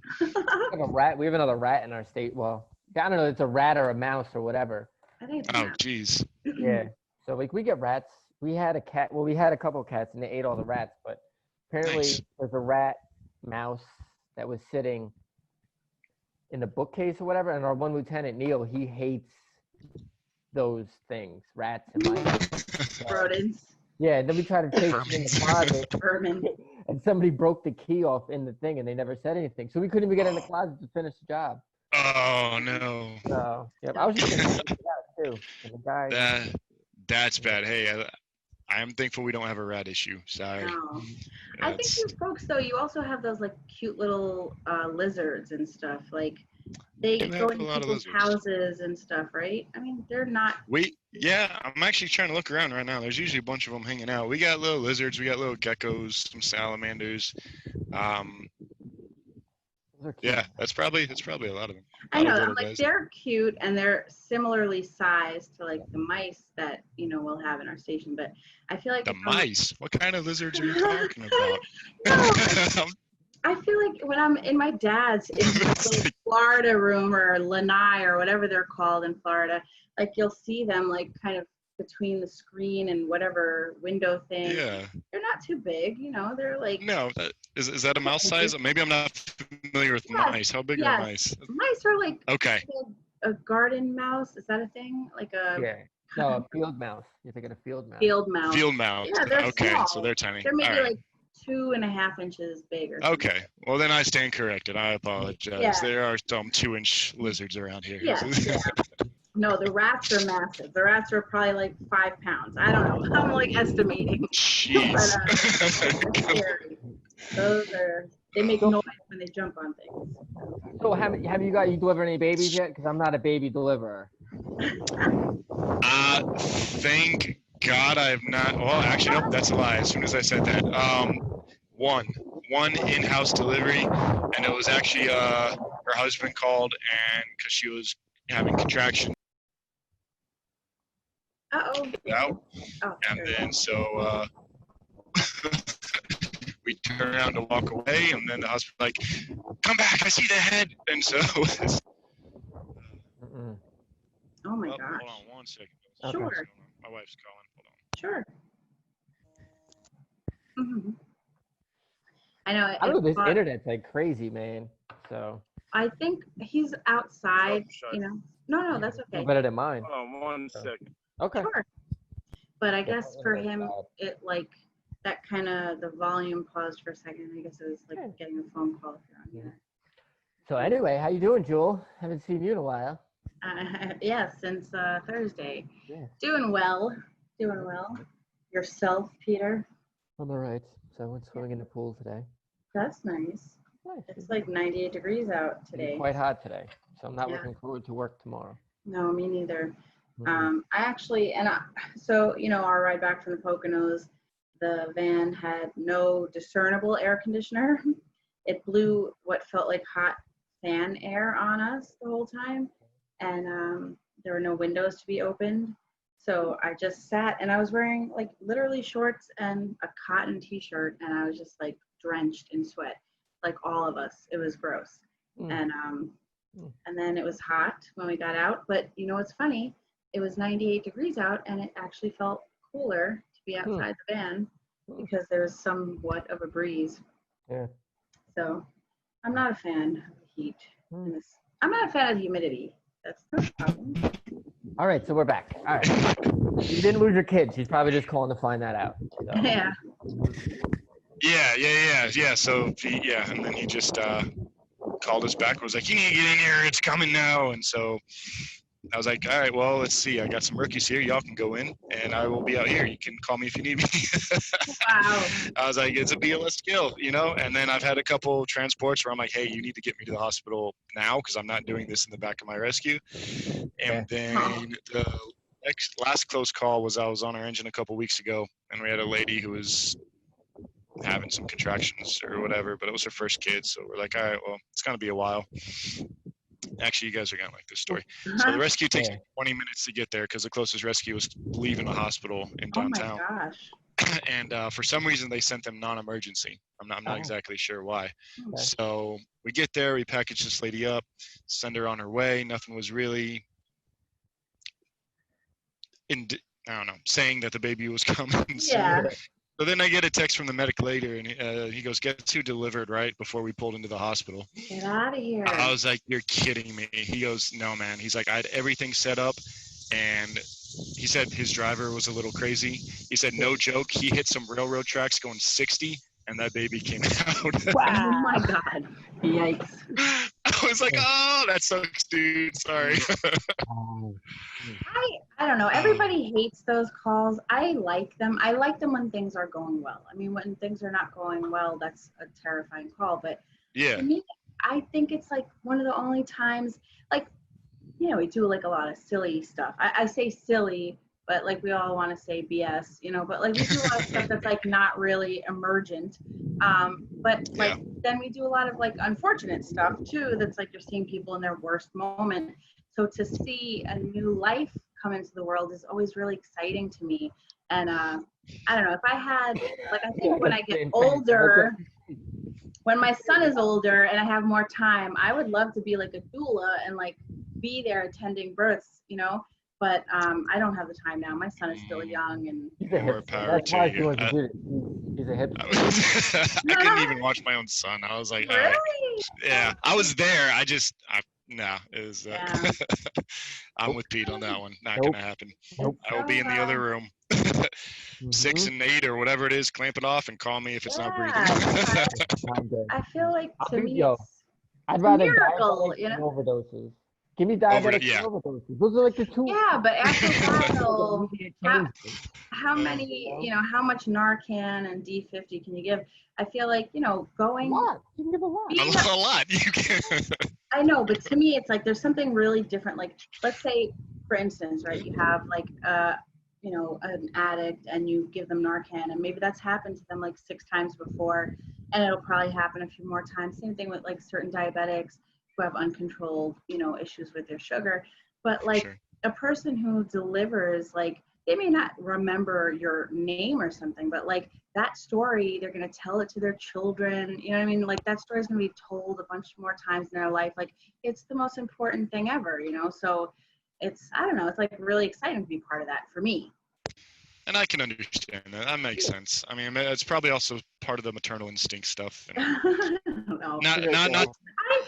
We have another rat in our state. Well, I don't know, it's a rat or a mouse or whatever.
I think
oh, jeez.
Yeah. So like we get rats. We had a cat. Well, we had a couple of cats and they ate all the rats. But apparently there's a rat mouse that was sitting in the bookcase or whatever. And our one lieutenant, Neil, he hates those things, rats and mice.
Rodents.
Yeah, and then we tried to take it in the closet.
Vermin.
And somebody broke the key off in the thing and they never said anything. So we couldn't even get in the closet to finish the job.
Oh, no.
So, yeah, I was just going to take it out, too. And the guy...
That's bad. Hey, I'm thankful we don't have a rat issue. Sorry.
No. I think you folks, though, you also have those, like, cute little lizards and stuff. Like, they go into people's houses and stuff, right? I mean, they're not...
I'm actually trying to look around right now. There's usually a bunch of them hanging out. We got little lizards. We got little geckos, some salamanders. Yeah, that's probably a lot of them.
I know, I'm like, they're cute and they're similarly sized to like the mice that, we'll have in our station. But I feel like
the mice? What kind of lizards are you talking about?
I feel like when I'm in my dad's in the Florida room or lanai or whatever they're called in Florida, like you'll see them like kind of between the screen and whatever window thing.
Yeah.
They're not too big, they're like.
No, is that a mouse size? Maybe I'm not familiar with mice. How big are mice?
Mice are like
Okay.
a garden mouse. Is that a thing? Like a
no, a field mouse. You're thinking of field mouse.
Field mouse.
Field mouse.
Yeah, they're
okay,
small.
so they're tiny.
They're maybe
All right.
like 2.5 inches big or something.
Okay, well then I stand corrected. I apologize.
Yeah.
There are some 2-inch lizards around here.
Yeah. No, the rats are massive. The rats are probably like 5 pounds. I don't know. I'm like estimating.
Jeez.
But, they're scary. They make noise when they jump on things.
So have you delivered any babies yet? Because I'm not a baby deliverer.
Thank God I have not. Well, actually, nope, that's a lie. As soon as I said that, one in-house delivery, and it was actually her husband called, and because she was having contractions. Out, and then so we turned around to walk away, and then the husband like, "Come back! I see the head!" And so.
Oh my gosh.
Hold on 1 second.
Sure.
My wife's calling. Hold on.
Sure. Mm-hmm. I know.
I don't know. This internet's like crazy, man. So.
I think he's outside. No, that's okay.
No better than mine.
Hold on 1 second.
Okay.
Sure. But I guess for him, it like that kind of the volume paused for a second. I guess it was like getting a phone call if you're on here.
So anyway, how you doing, Jewel? Haven't seen you in a while.
Yeah, since Thursday.
Yeah.
Doing well. Yourself, Peter?
I'm all right. So I went swimming in the pool today.
That's nice.
Nice.
It's like 98 degrees out today.
It's quite hot today, so I'm not looking forward to work tomorrow.
No, me neither.
Mm-hmm.
I actually, so our ride back from the Poconos, the van had no discernible air conditioner. It blew what felt like hot fan air on us the whole time, and there were no windows to be opened. So I just sat, and I was wearing like literally shorts and a cotton t-shirt, and I was just like drenched in sweat, like all of us. It was gross. And then it was hot when we got out, but what's funny? It was 98 degrees out, and it actually felt cooler to be outside the van because there was somewhat of a breeze.
Yeah.
So I'm not a fan of the heat. I'm not a fan of the humidity. That's no problem.
All right, so we're back. All right. You didn't lose your kid. She's probably just calling to find that out. So.
Yeah.
Yeah. So and then he just called us back. Was like, "You need to get in here. It's coming now." And so I was like, "All right, well, let's see. I got some rookies here. Y'all can go in, and I will be out here. You can call me if you need me."
Wow.
I was like, "It's a BLS skill, And then I've had a couple transports where I'm like, "Hey, you need to get me to the hospital now because I'm not doing this in the back of my rescue." And then the last close call was I was on our engine a couple weeks ago, and we had a lady who was having some contractions or whatever, but it was her first kid. So we're like, all right, well, it's going to be a while. Actually, you guys are going to like this story. So the rescue takes 20 minutes to get there because the closest rescue was leaving the hospital in downtown.
Oh my gosh.
And for some reason, they sent them non-emergency. I'm not exactly sure why.
Okay.
So we get there, we package this lady up, send her on her way. Nothing was really saying that the baby was coming.
Yeah.
So then I get a text from the medic later, and he goes, "Guess who delivered right before we pulled into the hospital?"
Get out of here.
I was like, "You're kidding me." He goes, "No, man." He's like, "I had everything set up," and he said his driver was a little crazy. He said, "No joke, he hit some railroad tracks going 60, and that baby came out."
Wow. Oh my God. Yikes.
I was like, "Oh, that sucks, dude. Sorry."
I don't know. Everybody hates those calls. I like them. I like them when things are going well. I mean, when things are not going well, that's a terrifying call. But
yeah,
to me, I think it's like one of the only times, like, we do like a lot of silly stuff. I say silly, but like we all want to say BS, but like we do a lot of stuff that's like not really emergent. But like then we do a lot of like unfortunate stuff too. That's like you're seeing people in their worst moment. So to see a new life come into the world is always really exciting to me. And I don't know, if I had, like, I think when I get older, when my son is older and I have more time, I would love to be like a doula and like be there attending births, you know. But I don't have the time now. My son is still young, and
He's a
More
hipster.
power
That's why
to
she
you.
wants to do this. He's a hipster.
I couldn't even watch my own son. I was like, all right.
really,
Yeah, I was there. No, it was.
yeah.
I'm with Pete on that one. Not
Nope.
gonna happen.
Nope.
I will be in the other room. 6
Mhm.
and 8 or whatever it is. Clamp it off and call me if it's not breathing.
Yeah.
I'm good.
I feel like to me,
Yo,
it's
I'd
a
rather
miracle,
diabetic
you
than
know.
overdoses. Give me diabetic
yeah.
and overdoses. Those are like the two.
Yeah, but after a while,
immediate
how,
changes.
how many, you know, how much Narcan and D50 can you give? I feel like, you know,
A
going,
lot. You can give a lot.
being
A lot. You can.
I know, but to me, it's like there's something really different. Like, let's say, for instance, right, you have like you know, an addict and you give them Narcan, and maybe that's happened to them like 6 times before, and it'll probably happen a few more times. Same thing with like certain diabetics who have uncontrolled, you know, issues with their sugar. But like
Sure.
a person who delivers, like, they may not remember your name or something, but like that story, they're going to tell it to their children. You know what I mean? Like that story is going to be told a bunch more times in their life. Like it's the most important thing ever, you know? So it's, I don't know, it's like really exciting to be part of that for me.
And I can understand that. That makes sense. I mean, it's probably also part of the maternal instinct stuff.
I don't know.
Not.
You know,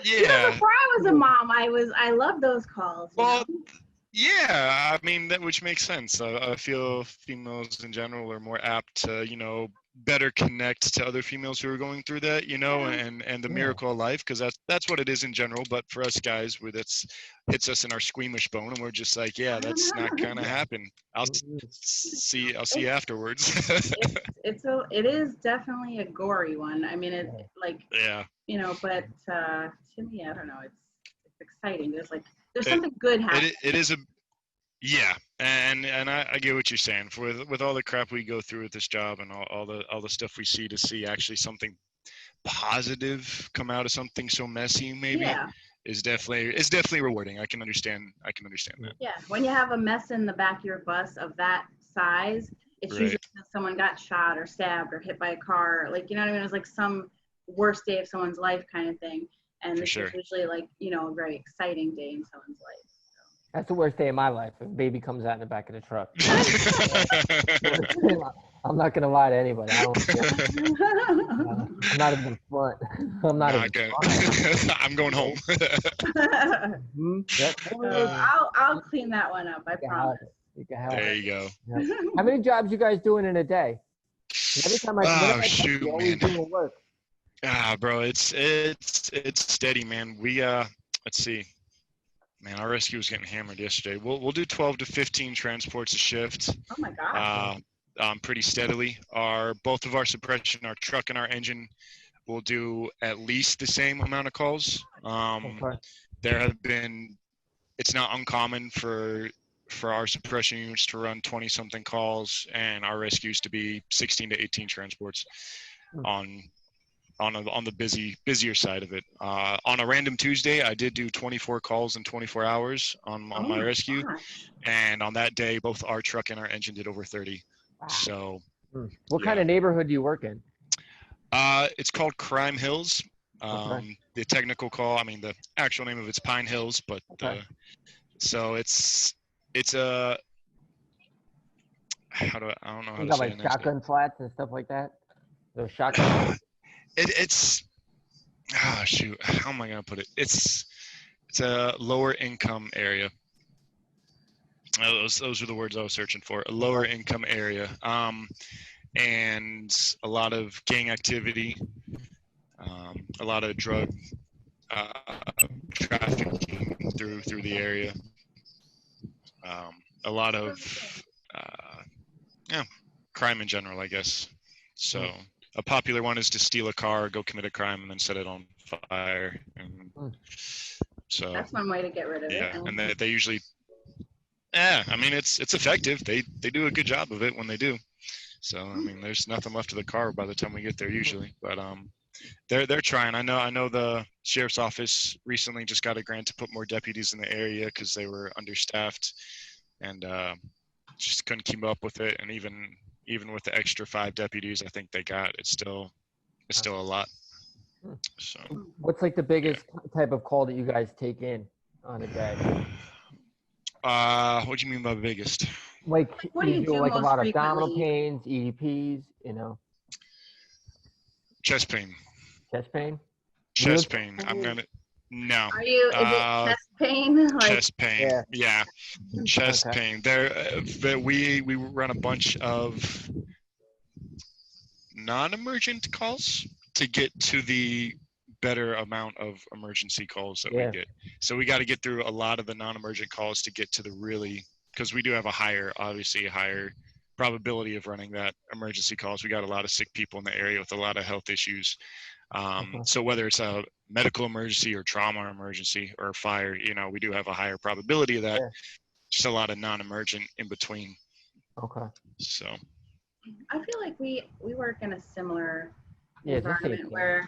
Yeah.
before I was a mom, I loved those calls. You
Well,
know?
yeah. I mean, that which makes sense. I feel females in general are more apt to, better connect to other females who are going through that, and the miracle of life, because that's what it is in general. But for us guys, where that's hits us in our squeamish bone, and we're just like, yeah, that's not gonna happen. I'll see you afterwards.
It is definitely a gory one. I mean, it like,
Yeah.
you know, but to me, I don't know, it's exciting. There's something good happening.
It is a. Yeah, and I get what you're saying. With all the crap we go through with this job and all the stuff we see actually something positive come out of something so messy, maybe,
Yeah.
is definitely rewarding. I can understand that.
Yeah, when you have a mess in the back of your bus of that size, it's
Right.
usually because someone got shot or stabbed or hit by a car, like, you know what I mean? It was like some worst day of someone's life kind of thing. And
For
this
sure.
is usually like, you know, a very exciting day in someone's life.
That's the worst day of my life. If a baby comes out in the back of the truck. I'm not gonna lie to anybody. I'm not even front. I'm not even front.
I'm going home.
Yep.
I'll clean that one up, I promise.
You can have
There
it.
you go.
Yep. How many jobs you guys doing in a day? Every time
Oh, shoot,
you're always
man.
doing work.
Bro, it's steady, man. We let's see. Man, our rescue was getting hammered yesterday. We'll do 12 to 15 transports a shift.
Oh my gosh.
Pretty steadily. Both of our suppression, our truck and our engine, will do at least the same amount of calls.
Okay.
There have been. It's not uncommon for our suppression units to run 20-something calls, and our rescues to be 16 to 18 transports on the busier side of it. On a random Tuesday, I did do 24 calls in 24 hours on my rescue.
Gosh.
And on that day, both our truck and our engine did over 30.
Wow.
So
What kind of neighborhood do you work in?
it's called Crime Hills.
Okay.
The technical call, the actual name of it's Pine Hills, but so it's a I don't know how
You
to
got
say
like
it.
shotgun flats and stuff like that? Those shotgun
It's shoot, how am I gonna put it? It's a lower income area. Those are the words I was searching for. A lower income area, and a lot of gang activity, a lot of drug trafficking through the area, a lot of crime in general, I guess. So a popular one is to steal a car, go commit a crime, and then set it on fire. And so
That's one way to get rid of it.
yeah, and they usually, it's effective. They do a good job of it when they do. So there's nothing left of the car by the time we get there usually. But they're trying. I know the sheriff's office recently just got a grant to put more deputies in the area because they were understaffed and just couldn't keep up with it. And even with the extra 5 deputies I think they got, it's still a lot. So,
What's like the biggest type of call that you guys take in on a day?
what do you mean by biggest?
Like
What do you do
like a
most
lot of abdominal
frequently?
pains, EDPs,
Chest pain.
chest pain.
Chest pain. No.
Are you? Is it chest pain? Like,
Chest pain. Yeah. Chest
Okay.
pain. There, we run a bunch of non-emergent calls to get to the better amount of emergency calls that we get. So we got to get through a lot of the non-emergent calls to get to the really, because we do have obviously a higher probability of running that emergency calls. We got a lot of sick people in the area with a lot of health issues. So whether it's a medical emergency or trauma emergency or fire, we do have a higher probability of that. Just a lot of non-emergent in between.
Okay.
So
I feel like we work in a similar
Yeah,
environment where,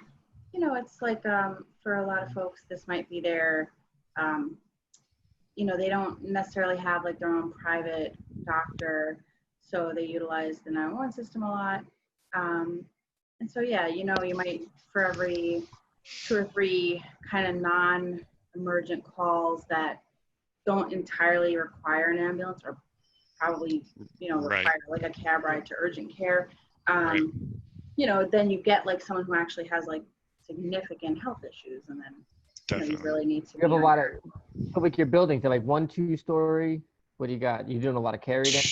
it's like for a lot of folks, this might be their, they don't necessarily have like their own private doctor, so they utilize the 911 system a lot. And so, you might, for every 2 or 3 kind of non-emergent calls that don't entirely require an ambulance or probably, require like a cab ride to urgent care, then you get like someone who actually has like significant health issues, and then you really need to.
You have a lot of, like your buildings are like 1, 2-story. What do you got? You doing a lot of carry then?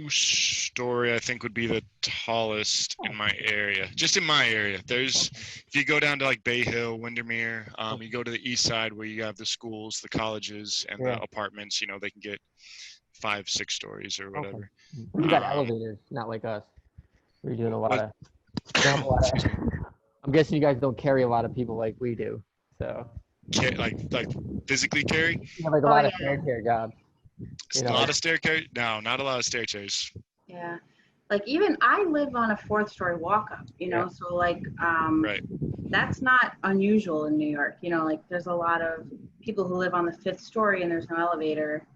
2-story, I think, would be the tallest in my area. Just in my area. If you go down to like Bay Hill, Windermere, you go to the east side where you have the schools, the colleges, and the apartments. They can get 5, 6 stories or whatever.
You got elevators, not like us. We're doing a lot of. I'm guessing you guys don't carry a lot of people like we do. So.
Like physically carry?
You have like a lot of stair care jobs.
A lot of stair care? No, not a lot of stair chairs.
Yeah. Like even I live on a 4th-story walk-up, so like that's not unusual in New York. Like there's a lot of people who live on the 5th story and there's no elevator.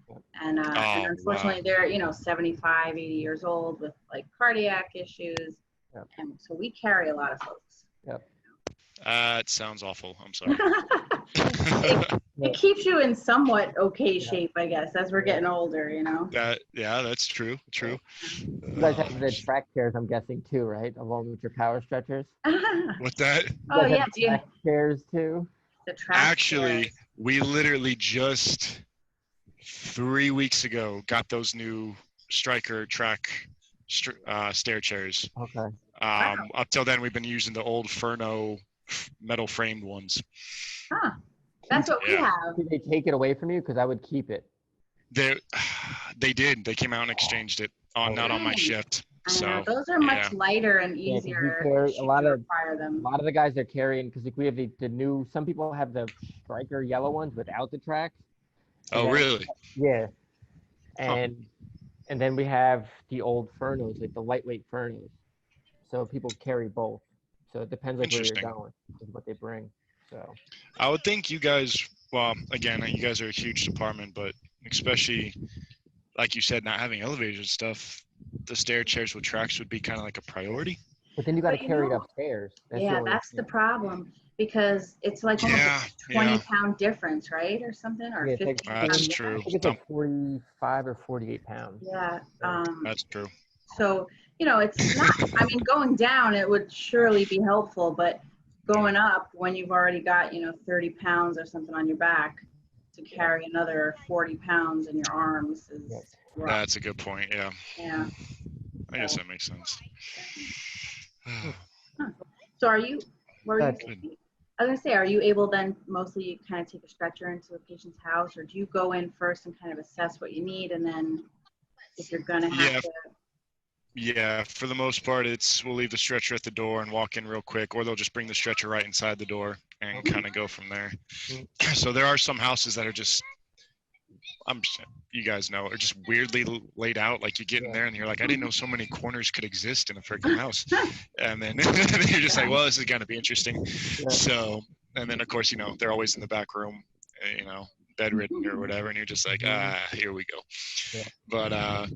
And unfortunately they're, 75, 80 years old with like cardiac issues. Yep. And so we carry a lot of folks.
Yep.
It sounds awful. I'm sorry.
It keeps you in somewhat okay shape, I guess, as we're getting older,
That's true. True.
You guys have the track chairs, I'm guessing, too, right? Along with your power stretchers?
What's that?
Oh, yeah.
Track chairs, too?
The track
Actually,
chairs.
we literally just 3 weeks ago got those new Striker track stair chairs.
Okay.
Up till then, we've been using the old Furno metal framed ones.
Huh. That's what we have.
Did they take it away from you? Because I would keep it.
They did. They came out and exchanged it not on my shift. So
those are much lighter and easier.
A lot of
them.
A lot of the guys are carrying, because like we have the new. Some people have the Striker yellow ones without the tracks.
Oh, really?
Yeah. And then we have the old Furnos, like the lightweight Furnos. So people carry both. So it depends like where you're going, is what they bring. So
I would think you guys, well, again, you guys are a huge department, but especially like you said, not having elevators and stuff, the stair chairs with tracks would be kind of like a priority.
But then you got to carry it upstairs.
That's the problem, because it's like almost a 20-pound difference, right, or something, or 50 pounds.
That's true.
I think it's like 45 or 48 pounds.
Yeah.
That's true.
So, it's not, going down, it would surely be helpful, but going up when you've already got, 30 pounds or something on your back, to carry another 40 pounds in your arms is rough.
That's a good point. Yeah.
Yeah.
I guess that makes sense.
So are you, I was going to say, are you able then mostly kind of take a stretcher into a patient's house, or do you go in first and kind of assess what you need, and then if you're going to have to?
Yeah, for the most part, we'll leave the stretcher at the door and walk in real quick, or they'll just bring the stretcher right inside the door and kind of go from there. So there are some houses that are just, you guys know, are just weirdly laid out. Like you get in there and you're like, I didn't know so many corners could exist in a freaking house. And then you're just like, well, this is going to be interesting. So, and then of course, they're always in the back room, bedridden or whatever. And you're just like, here we go.
Yeah.
But,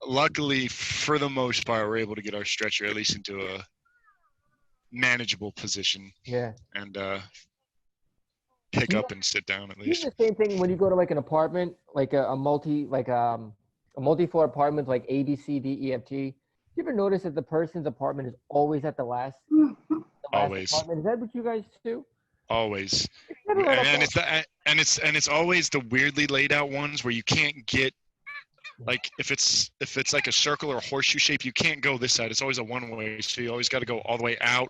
luckily, for the most part, we're able to get our stretcher at least into manageable position
Yeah.
and pick
You
up and sit down at
do
least.
the same thing when you go to like an apartment, like a multi-floor apartment, like A, B, C, D, E, F, G. You ever notice that the person's apartment is always at the last
Always.
apartment? Is that what you guys do?
Always.
It's never right up
And
there.
it's always the weirdly laid out ones where you can't get, like if it's like a circle or a horseshoe shape, you can't go this side. It's always a one way, so you always got to go all the way out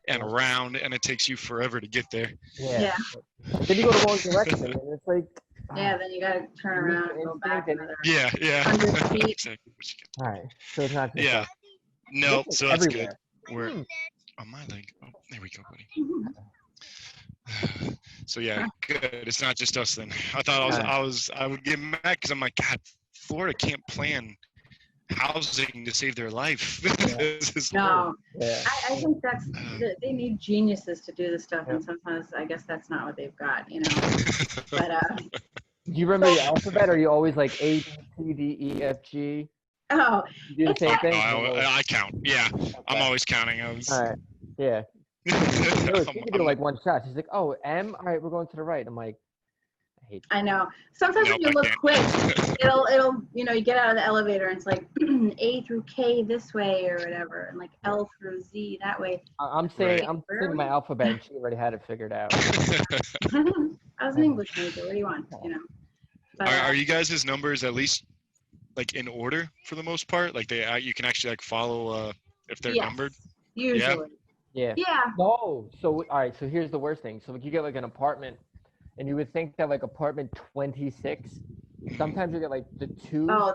and around, and it takes you forever to get there.
Yeah. Then you go the wrong direction, and it's like.
Yeah, then you gotta turn around and go back
Instinct
another.
Yeah.
100 feet.
Exactly what you get.
All right. So it's not just
Yeah.
like,
No,
it's
so that's
everywhere.
good. We're
Hmm.
on my leg. Oh, there we go, buddy. So yeah, good. It's not just us then. I thought I would get mad because I'm like, God, Florida can't plan housing to save their life. This is
No,
Yeah.
I think they need geniuses to do this stuff, and sometimes I guess that's not what they've got, you know. But
Do you remember your alphabet? Or are you always like A, B, C, D, E, F, G?
oh,
You do the same thing?
I count. Yeah, I'm always counting. I was.
All right. Yeah. She can do like one shot. She's like, oh, M? All right, we're going to the right. I'm like, I hate
I know. Sometimes
Nope,
when you
I
look
can't.
quick, it'll you know, you get out of the elevator and it's like A through K this way or whatever, and like L through Z that way.
I'm saying
Right.
I'm saying my alphabet, and she already had it figured out.
I was an English major. What do you want? You know. But,
Are you guys' numbers at least like in order for the most part? Like you can actually like follow if they're
yes,
numbered.
usually.
Yeah.
Yeah.
No. So all right. So here's the worst thing. So like you get like an apartment, and you would think that like apartment 26. Sometimes you get like the 2.
Oh,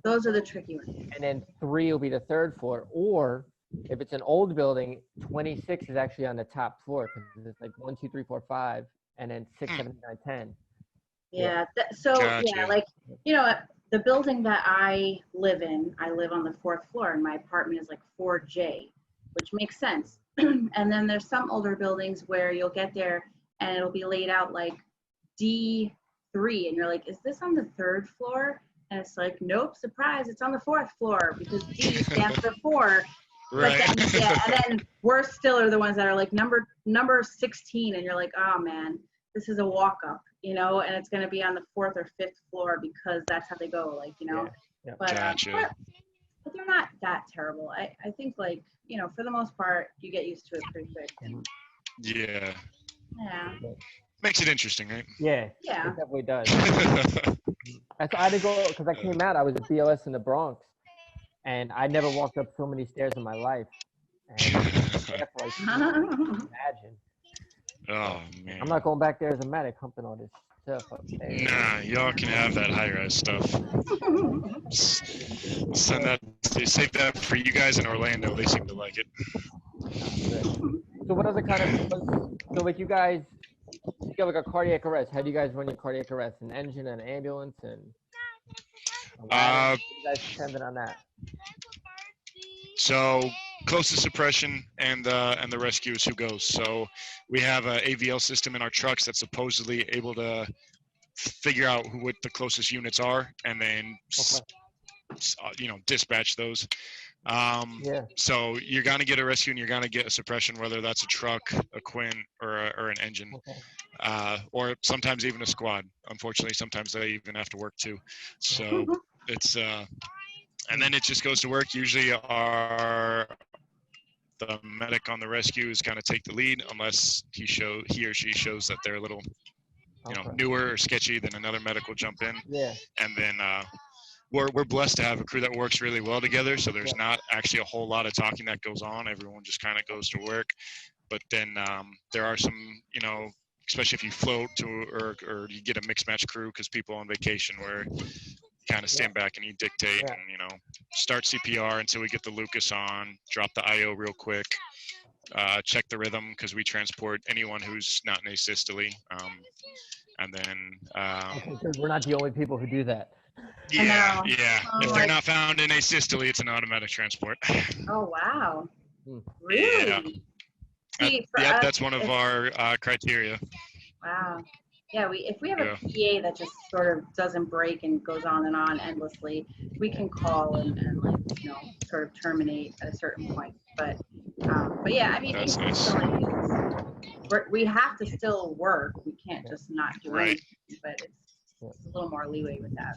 those are the tricky ones.
And then 3 will be the 3rd floor. Or if it's an old building, 26 is actually on the top floor because it's like 1, 2, 3, 4, 5, and then 6, 7, 8, 9, 10.
Yeah. So
Gotcha.
yeah, like you know, the building that I live in, I live on the 4th floor, and my apartment is like 4J, which makes sense. And then there's some older buildings where you'll get there and it'll be laid out like D3, and you're like, is this on the 3rd floor? And it's like, nope, surprise, it's on the 4th floor because D stands for 4.
Right.
But then, yeah, and then worse still are the ones that are like number 16, and you're like, oh man, this is a walk up, you know, and it's going to be on the 4th or 5th floor because that's how they go, like, you know.
Yeah.
But,
Gotcha.
but they're not that terrible. I think, like, you know, for the most part, you get used to it pretty quick.
Yeah.
Yeah.
Makes it interesting, right?
Yeah.
Yeah.
It definitely does. That's I had to go because I came out. I was at BLS in the Bronx, and I never walked up so many stairs in my life. And like, imagine.
Oh man.
I'm not going back there as a medic humping all this stuff upstairs.
Nah, y'all can have that high-rise stuff. Send that. Save that for you guys in Orlando. They seem to like it.
So what other kind of so like you guys get like a cardiac arrest? How do you guys run your cardiac arrest? An engine, an ambulance, and a ladder? You guys dependent on that.
So closest suppression and the rescue is who goes. So we have a AVL system in our trucks that's supposedly able to figure out what the closest units are, and then dispatch those. So you're gonna get a rescue and you're gonna get a suppression, whether that's a truck, a Quinn, or an engine, or sometimes even a squad. Unfortunately, sometimes they even have to work too. So it's and then it just goes to work. Usually, the medic on the rescue is going to take the lead, unless he or she shows that they're a little, newer or sketchy. Then another medic will jump in.
Yeah.
And then we're blessed to have a crew that works really well together. So there's not actually a whole lot of talking that goes on. Everyone just kind of goes to work. But then there are some, especially if you float to or you get a mixed match crew because people on vacation where kind of stand back and you dictate and start CPR until we get the Lucas on, drop the IO real quick, check the rhythm because we transport anyone who's not in asystole, and then
we're not the only people who do that.
Yeah.
Oh,
if they're not found in asystole, it's an automatic transport.
Oh wow, really? See,
That's one of our criteria.
Wow. Yeah, if we have a PA that just sort of doesn't break and goes on endlessly, we can call and sort of terminate at a certain point. But But yeah, I mean,
That's
these
nice.
facilities, we have to still work. We can't just not do
Right.
anything, but it's a little more leeway with that.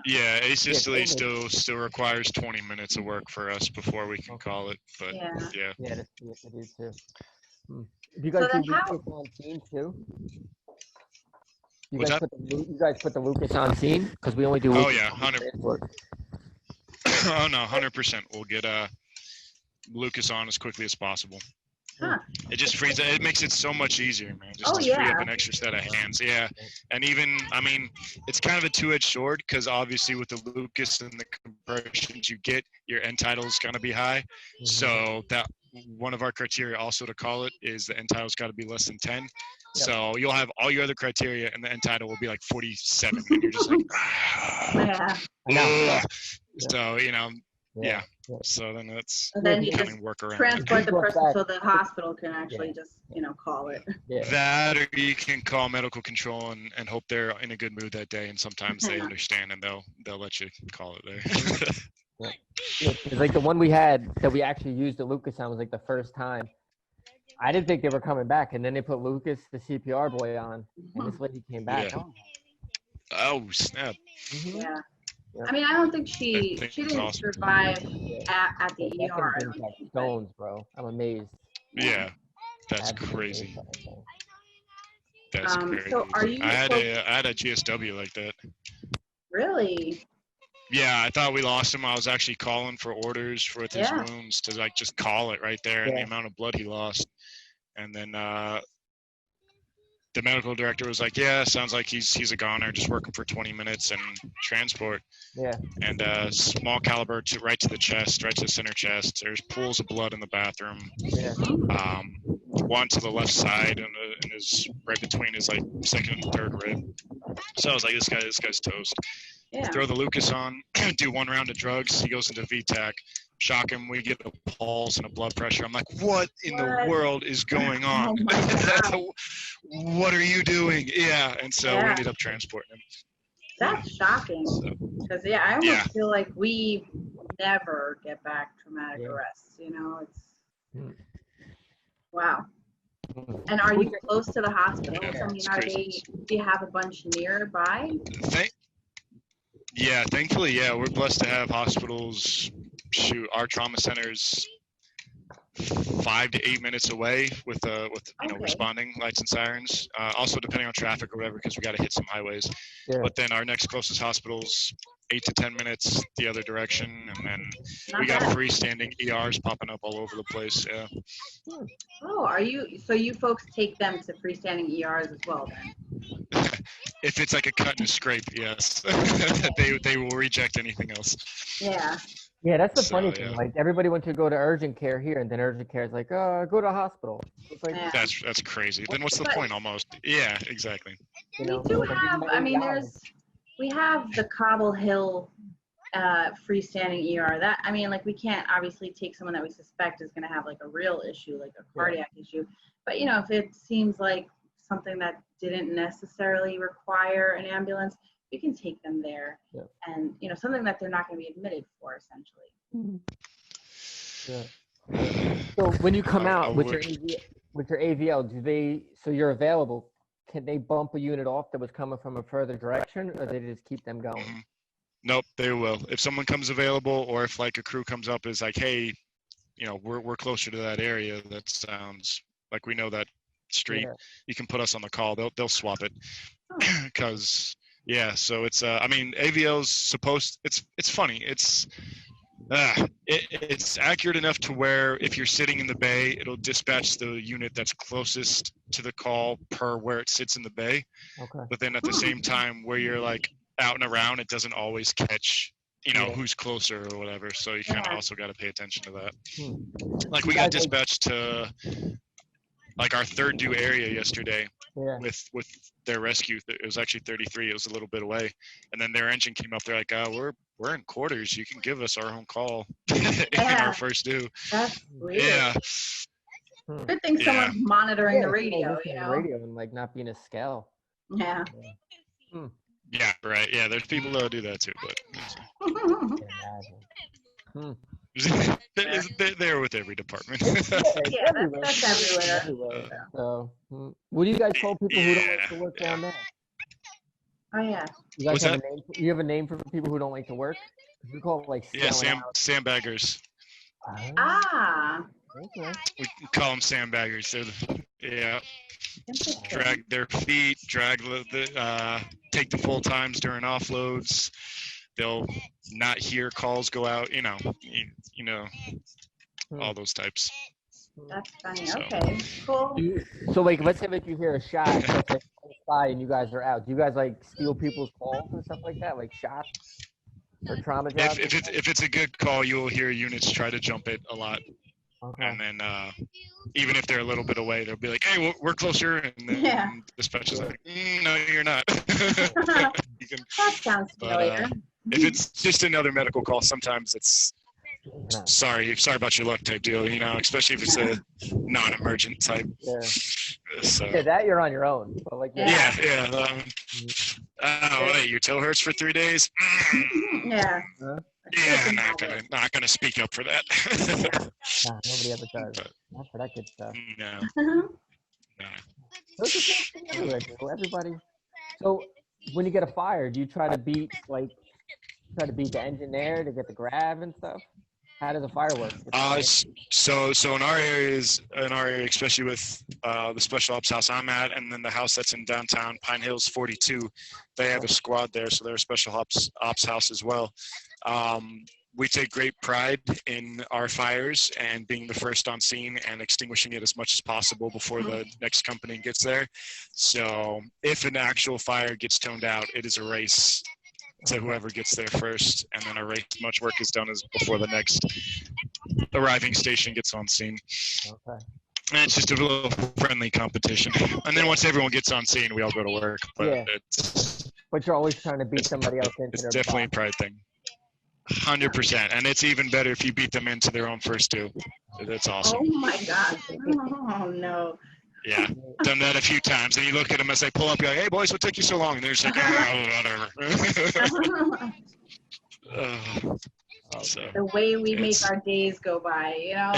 Yeah, Sicily
totally.
still requires 20 minutes of work for us before we can call it. But
Yeah.
yeah.
Yeah, it is too. Do you
So
guys do
then how?
Lucas on scene too?
What's that?
You guys put the Lucas on scene? Because we only do
Oh
Lucas
yeah,
on
100.
transport.
Oh no, 100%. We'll get Lucas on as quickly as possible.
Huh.
It just frees it. It makes it so much easier, man. Just
Oh,
to free up
yeah.
an extra set of hands. Yeah. And even, I mean, it's kind of a two-edged sword because obviously with the Lucas and the compressions you get, your end title is going to be high. So that one of our criteria also to call it is the end title's got to be less than 10. So you'll have all your other criteria and the end title will be like 47 and you're just like,
Yeah.
So, you know, yeah. So then that's
And then you
kind
just
of work around.
transport the person so the hospital can actually just, call it.
That, or you can call medical control and hope they're in a good mood that day, and sometimes they understand and they'll let you call it there.
It's like the one we had that we actually used the Lucas on was like the first time. I didn't think they were coming back, and then they put Lucas, the CPR boy, on, and this lady came back.
Yeah. Oh snap!
Yeah. I mean, I don't think she didn't
awesome.
survive at the
That
ER.
thing brings back stones, bro. I'm amazed.
Yeah, that's
Absolutely
crazy.
amazed.
That's crazy.
So are you?
I had a GSW like that.
Really?
Yeah, I thought we lost him. I was actually calling for orders for his wounds to like just call it right there and the amount of blood he lost. And then the medical director was like, "Yeah, sounds like he's a goner, just working for 20 minutes and transport."
Yeah.
And small caliber right to the chest, right to the center chest. There's pools of blood in the bathroom.
Yeah.
One to the left side and is right between his like second and third rib. So I was like, this guy's toast.
Yeah.
Throw the Lucas on, do one round of drugs. He goes into VTAC. Shock him. We get a pulse and a blood pressure. I'm like, what in the world is going on?
Oh my God.
What are you doing? Yeah. And so we ended up transporting him.
That's shocking. Because I almost feel like we never get back traumatic arrests. It's wow. And are you close to the hospital?
Yeah,
I mean, do you have a bunch nearby?
Thankfully, we're blessed to have hospitals. Shoot, our trauma centers 5 to 8 minutes away with responding lights and sirens. Also depending on traffic or whatever, because we got to hit some highways. Yeah. But then our next closest hospital's 8 to 10 minutes the other direction, and then we got freestanding ERs popping up all over the place. Yeah.
Oh, so you folks take them to freestanding ERs as well then?
If it's like a cut and a scrape, yes. they will reject anything else.
Yeah.
Yeah, that's the funny thing. Like everybody went to go to urgent care here, and then urgent care is like, go to hospital. It's like,
that's crazy. Then what's the point almost? Yeah, exactly.
We do have. I mean, we have the Cobble Hill freestanding ER. That I mean, like we can't obviously take someone that we suspect is going to have like a real issue, like a cardiac issue. But if it seems like something that didn't necessarily require an ambulance, we can take them there, and something that they're not going to be admitted for, essentially.
Yeah. So when you come out with your AVL, so you're available? Can they bump a unit off that was coming from a further direction, or they just keep them going?
Mm-hmm. Nope, they will. If someone comes available, or if like a crew comes up, is like, hey, we're closer to that area. That sounds like we know that street. Yeah. You can put us on the call. They'll swap it because. Yeah, so it's I mean, AVL's supposed. It's funny. It's accurate enough to where if you're sitting in the bay, it'll dispatch the unit that's closest to the call per where it sits in the bay. Okay. But then at the same time, where you're like out and around, it doesn't always catch who's closer or whatever. So you kind of also got to pay attention to that. Like we got dispatched to like our third due area yesterday with their rescue. It was actually 33. It was a little bit away, and then their engine came up. They're like, we're in quarters. You can give us our own call in our first due.
That's weird.
Yeah.
Good thing someone's monitoring the radio.
The radio and like not being a scale.
Yeah.
Yeah. Right. Yeah. There's people that do that too, but. They're with every department.
Yeah, that's everywhere.
So, what do you guys call people who don't like to work down there?
Oh yeah.
You guys
What's
have
that?
a name? You have a name for people who don't like to work? We call it like
Yeah,
selling out.
sandbaggers.
Ah.
Okay.
We call them sandbaggers. Yeah,
Interesting.
drag their feet, take the full times during offloads. They'll not hear calls go out. You know, all those types.
That's funny.
So.
Okay. Cool.
So like, let's say like you hear a shot that's like outside and you guys are out. Do you guys like steal people's calls and stuff like that, like shots or trauma jobs?
If it's a good call, you will hear units try to jump it a lot.
Okay.
And then even if they're a little bit away, they'll be like, "Hey, we're closer," and then the dispatcher's like, "No, you're not." You can,
That sounds familiar.
if it's just another medical call, sometimes it's sorry about your luck type deal, you know, especially if it's a non-emergent type.
Yeah.
So.
Yeah, that you're on your own. But like,
Yeah. Oh, wait, your toe hurts for 3 days?
Yeah.
Yeah, I'm not gonna speak up for that.
Nah, nobody ever does. Not for that good stuff.
No.
Those are things everywhere, dude. Everybody. So when you get a fire, do you try to beat the engine there to get the grab and stuff? How does a fire work?
So in our area, especially with the special ops house I'm at, and then the house that's in downtown Pine Hills 42, they have a squad there, so they're a special ops house as well. We take great pride in our fires and being the first on scene and extinguishing it as much as possible before the next company gets there. So if an actual fire gets toned out, it is a race to whoever gets there first, and then a race much work is done before the next arriving station gets on scene.
Okay.
And it's just a little friendly competition. And then once everyone gets on scene, we all go to work. But
But you're always trying to beat somebody else into
it's
their
definitely a
box.
pride thing. 100%. And it's even better if you beat them into their own first two. That's awesome.
Oh my God. Oh no.
Yeah, done that a few times. And you look at them as they pull up, you're like, "Hey, boys, what took you so long?" And they're just like, "Oh, whatever." So.
The way we make our days go by, you know?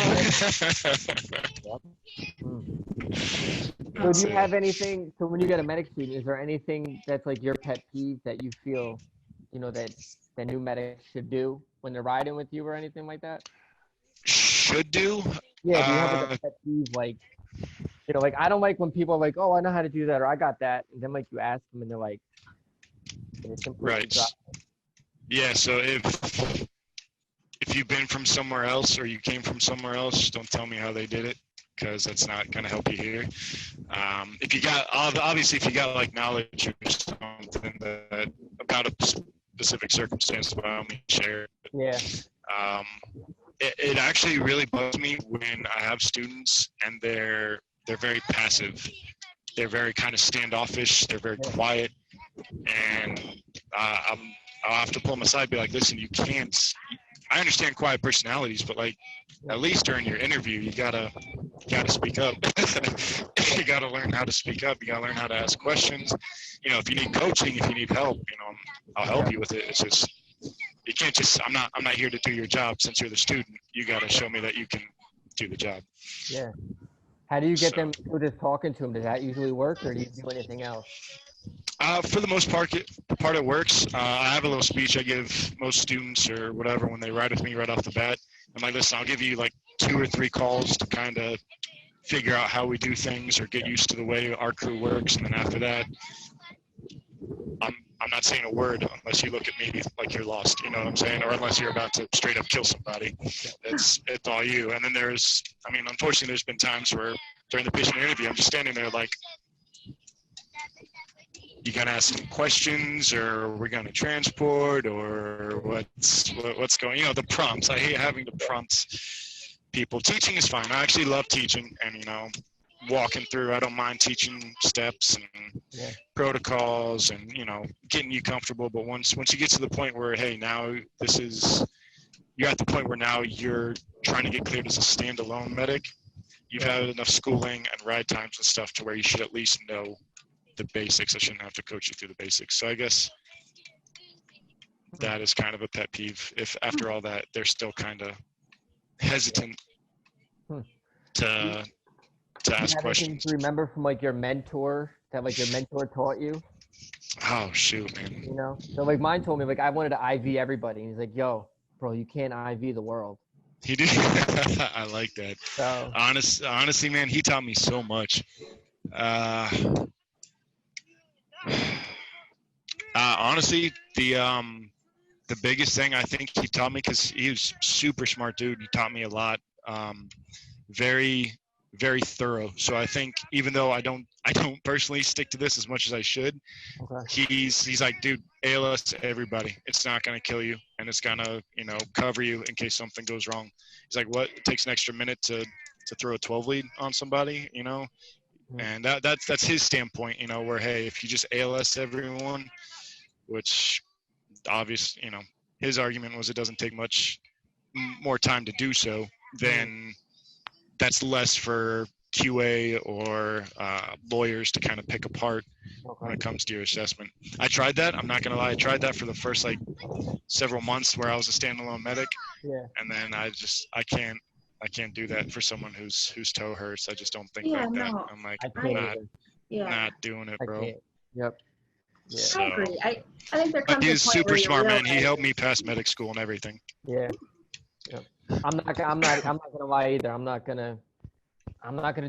So do you have anything, so when you get a medic student, is there anything that's like your pet peeve that you feel, you know, that the new medics should do when they're riding with you or anything like that?
Should do?
Yeah, do you have like a pet peeve, like, you know, like I don't like when people are like, "Oh, I know how to do that," or "I got that," and then like you ask them and they're like,
right. Yeah, so if you've been from somewhere else or you came from somewhere else, don't tell me how they did it, because that's not going to help you here. If you got, obviously, if you got like knowledge or something that about a specific circumstance, by all means, share it.
Yeah.
It actually really bugs me when I have students and they're very passive. They're very kind of standoffish. They're very quiet, and I'll have to pull them aside, and be like, "Listen, you can't. I understand quiet personalities, but like, at least during your interview, you gotta speak up. You gotta learn how to speak up. You gotta learn how to ask questions. You know, if you need coaching, if you need help, you know, I'll help you with it. It's just you can't just. I'm not here to do your job since you're the student. You gotta show me that you can do the job."
Yeah. How do you get them through just talking to them? Does that usually work, or do you do anything else?
For the most part, it works. I have a little speech I give most students or whatever when they ride with me right off the bat. I'm like, "Listen, I'll give you like 2 or 3 calls to kind of figure out how we do things or get used to the way our crew works, and then after that, I'm not saying a word unless you look at me like you're lost, you know what I'm saying? Or unless you're about to straight up kill somebody. It's all you." And then unfortunately, there's been times where during the patient interview, I'm just standing there like, "You gonna ask some questions, or we're gonna transport, or what's going?" You know, the prompts. I hate having to prompt people. Teaching is fine. I actually love teaching, and you know, walking through. I don't mind teaching steps and protocols, and you know, getting you comfortable. But once you get to the point where, hey, now you're at the point where now you're trying to get cleared as a standalone medic. You've had enough schooling and ride times and stuff to where you should at least know the basics. I shouldn't have to coach you through the basics. So I guess that is kind of a pet peeve. If after all that, they're still kind of hesitant
Hmm.
to
Do you
ask
have anything
questions.
to remember from like your mentor that like your mentor taught you?
Oh shoot, man.
You know, so like mine told me like I wanted to IV everybody, and he's like, "Yo, bro, you can't IV the world."
He did. I like that.
So
Honestly, man, he taught me so much. Honestly, the biggest thing I think he taught me, because he was super smart dude. He taught me a lot. Very, very thorough. So I think even though I don't personally stick to this as much as I should,
okay,
he's like, dude, ALS everybody. It's not gonna kill you, and it's gonna cover you in case something goes wrong. He's like, what? It takes an extra minute to throw a 12 lead on somebody, and that's his standpoint, where hey, if you just ALS everyone, which obvious, his argument was it doesn't take much more time to do so, then that's less for QA or lawyers to kind of pick apart when it comes to your assessment. I tried that. I'm not gonna lie. I tried that for the first like several months where I was a standalone medic,
yeah,
and then I can't do that for someone whose toe hurts. I just don't think
Yeah,
like that.
no,
I'm like,
I
I'm
can't either.
yeah.
not doing it,
I
bro.
can't. Yep. Yeah.
So,
I agree. I think there
but
comes a
he's
point
super
where you
smart, man. He
realize-
helped me pass medic school and everything.
Yeah. Yep. I'm not gonna lie either. I'm not gonna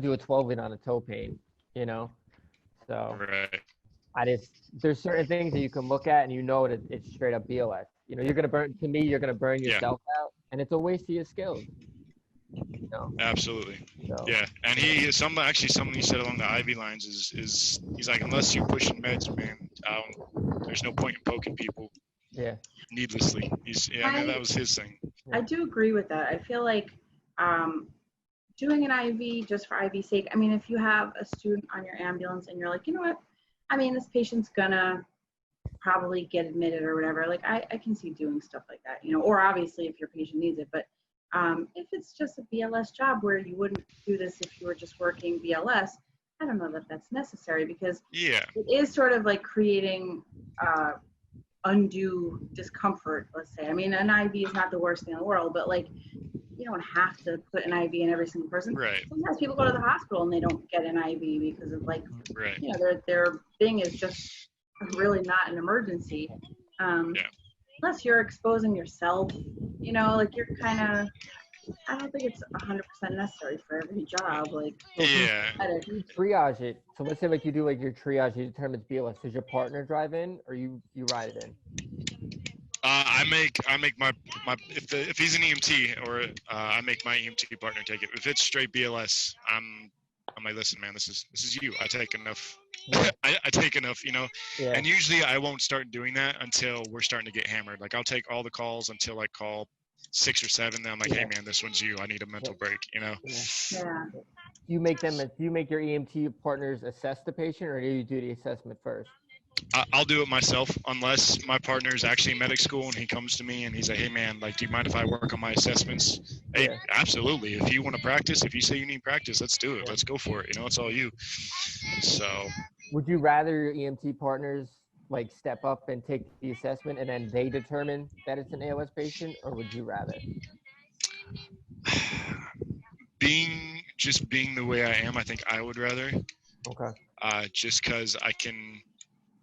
do a 12 lead on a toe pain. So
Right.
there's certain things that you can look at and that it's straight up BLS. You're gonna burn
Yeah.
yourself out, and it's a waste of your skills.
Absolutely.
So
Yeah, and something you said along the IV lines is he's like, unless you're pushing meds, man, there's no point in poking people
yeah.
needlessly. I mean, that was his thing.
I do agree with that. I feel like doing an IV just for IV sake. I mean, if you have a student on your ambulance and you're like, you know what? I mean, this patient's gonna probably get admitted or whatever. Like, I can see doing stuff like that, or obviously if your patient needs it. But if it's just a BLS job where you wouldn't do this if you were just working BLS, I don't know that that's necessary, because
Yeah.
it is sort of like creating undue discomfort, let's say. I mean, an IV is not the worst thing in the world, but like, you don't have to put an IV in every single person.
Right.
Sometimes people go to the hospital and they don't get an IV because of like,
Right.
their thing is just really not an emergency. Unless you're exposing yourself, like you're kind of, I don't think it's 100% necessary for every job. Like,
Yeah.
You triage it. So let's say like you do like your triage, you determine it's BLS. Does your partner drive in, or you ride it in?
I make my if he's an EMT, or I make my EMT partner take it. If it's straight BLS, I'm like, listen, man, this is you. I take enough. I take enough,
Yeah.
And usually I won't start doing that until we're starting to get hammered. Like, I'll take all the calls until I call 6 or 7. Then I'm like, hey man, this one's you. I need a mental break.
Yeah.
Do you make your EMT partners assess the patient, or do you do the assessment first?
I'll do it myself, unless my partner is actually in medic school and he comes to me and he's like, hey man, like, do you mind if I work on my assessments? Hey,
Yeah.
absolutely. If you want to practice, if you say you need practice, let's do it. Let's go for it. It's all you. So.
Would you rather your EMT partners like step up and take the assessment and then they determine that it's an ALS patient, or would you rather?
Being the way I am, I think I would rather.
Okay.
Just because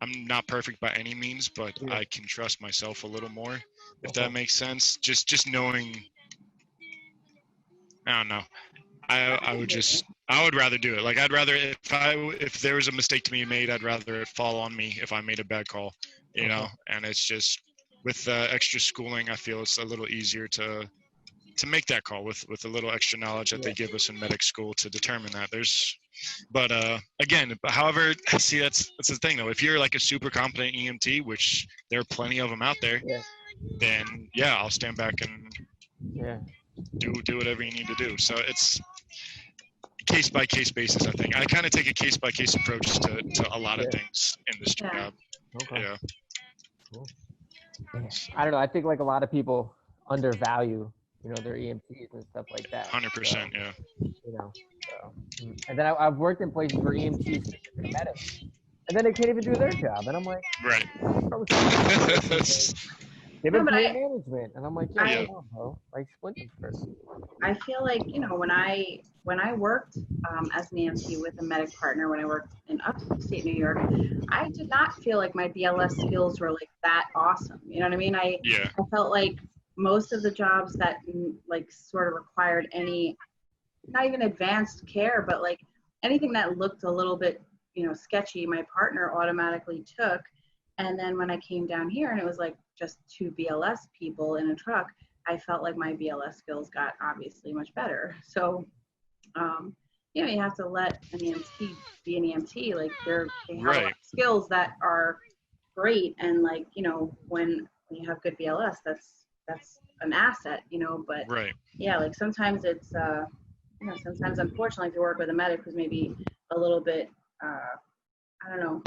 I'm not perfect by any means, but
Yeah.
I can trust myself a little more, if that makes sense. Just knowing, I don't know. I would rather do it. Like, I'd rather, if there was a mistake to be made, I'd rather it fall on me if I made a bad call, and it's just, with extra schooling, I feel it's a little easier to make that call with a little extra knowledge that they give us in medic school to determine that. But again, however, see, that's the thing though. If you're like a super competent EMT, which there are plenty of them out there, then I'll stand back and do whatever you need to do. So it's case by case basis. I think I kind of take a case by case approach to a lot of things in this job.
Okay.
Yeah.
Cool. I don't know. I think like a lot of people undervalue, their EMTs and stuff like that.
100%. Yeah.
And then I've worked in places where EMTs are medics, and then they can't even do their job, and I'm like,
right.
They've
No,
been
but
pain management, and I'm like, yeah,
Yeah.
come on, bro. Like, split them first.
I feel like, when I worked as an EMT with a medic partner, when I worked in upstate New York, I did not feel like my BLS skills were like that awesome. You know what I mean? I felt like most of the jobs that like sort of required any, not even advanced care, but like anything that looked a little bit, sketchy, my partner automatically took. And then when I came down here and it was like just 2 BLS people in a truck, I felt like my BLS skills got obviously much better. So, you have to let an EMT be an EMT. Like they have a lot of skills that are great. And like, when you have good BLS, that's an asset, but yeah, like sometimes it's, sometimes unfortunately if you work with a medic who's maybe a little bit, I don't know,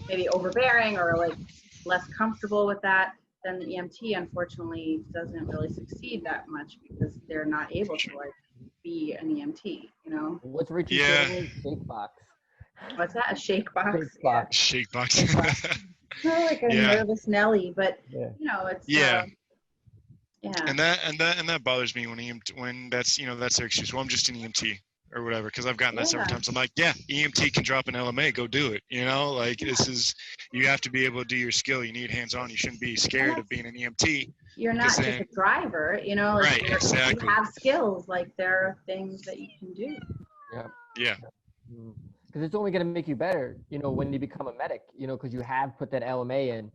maybe overbearing or like less comfortable with that, then the EMT unfortunately doesn't really succeed that much because they're not able to like be an EMT,
What's Richie saying? Shake box.
What's that? A shake box?
Shake box.
Shake box.
Kind of like a nervous Nelly, but it's
And that bothers me when that's that's their excuse. Well, I'm just an EMT or whatever, because I've gotten that several times. I'm like, yeah, EMT can drop an LMA, go do it. Like this is, you have to be able to do your skill. You need hands-on. You shouldn't be scared of being an EMT.
You're not just a driver, like
exactly.
You have skills, like there are things that you can do.
Yeah.
Because it's only going to make you better, when you become a medic, because you have put that LMA in,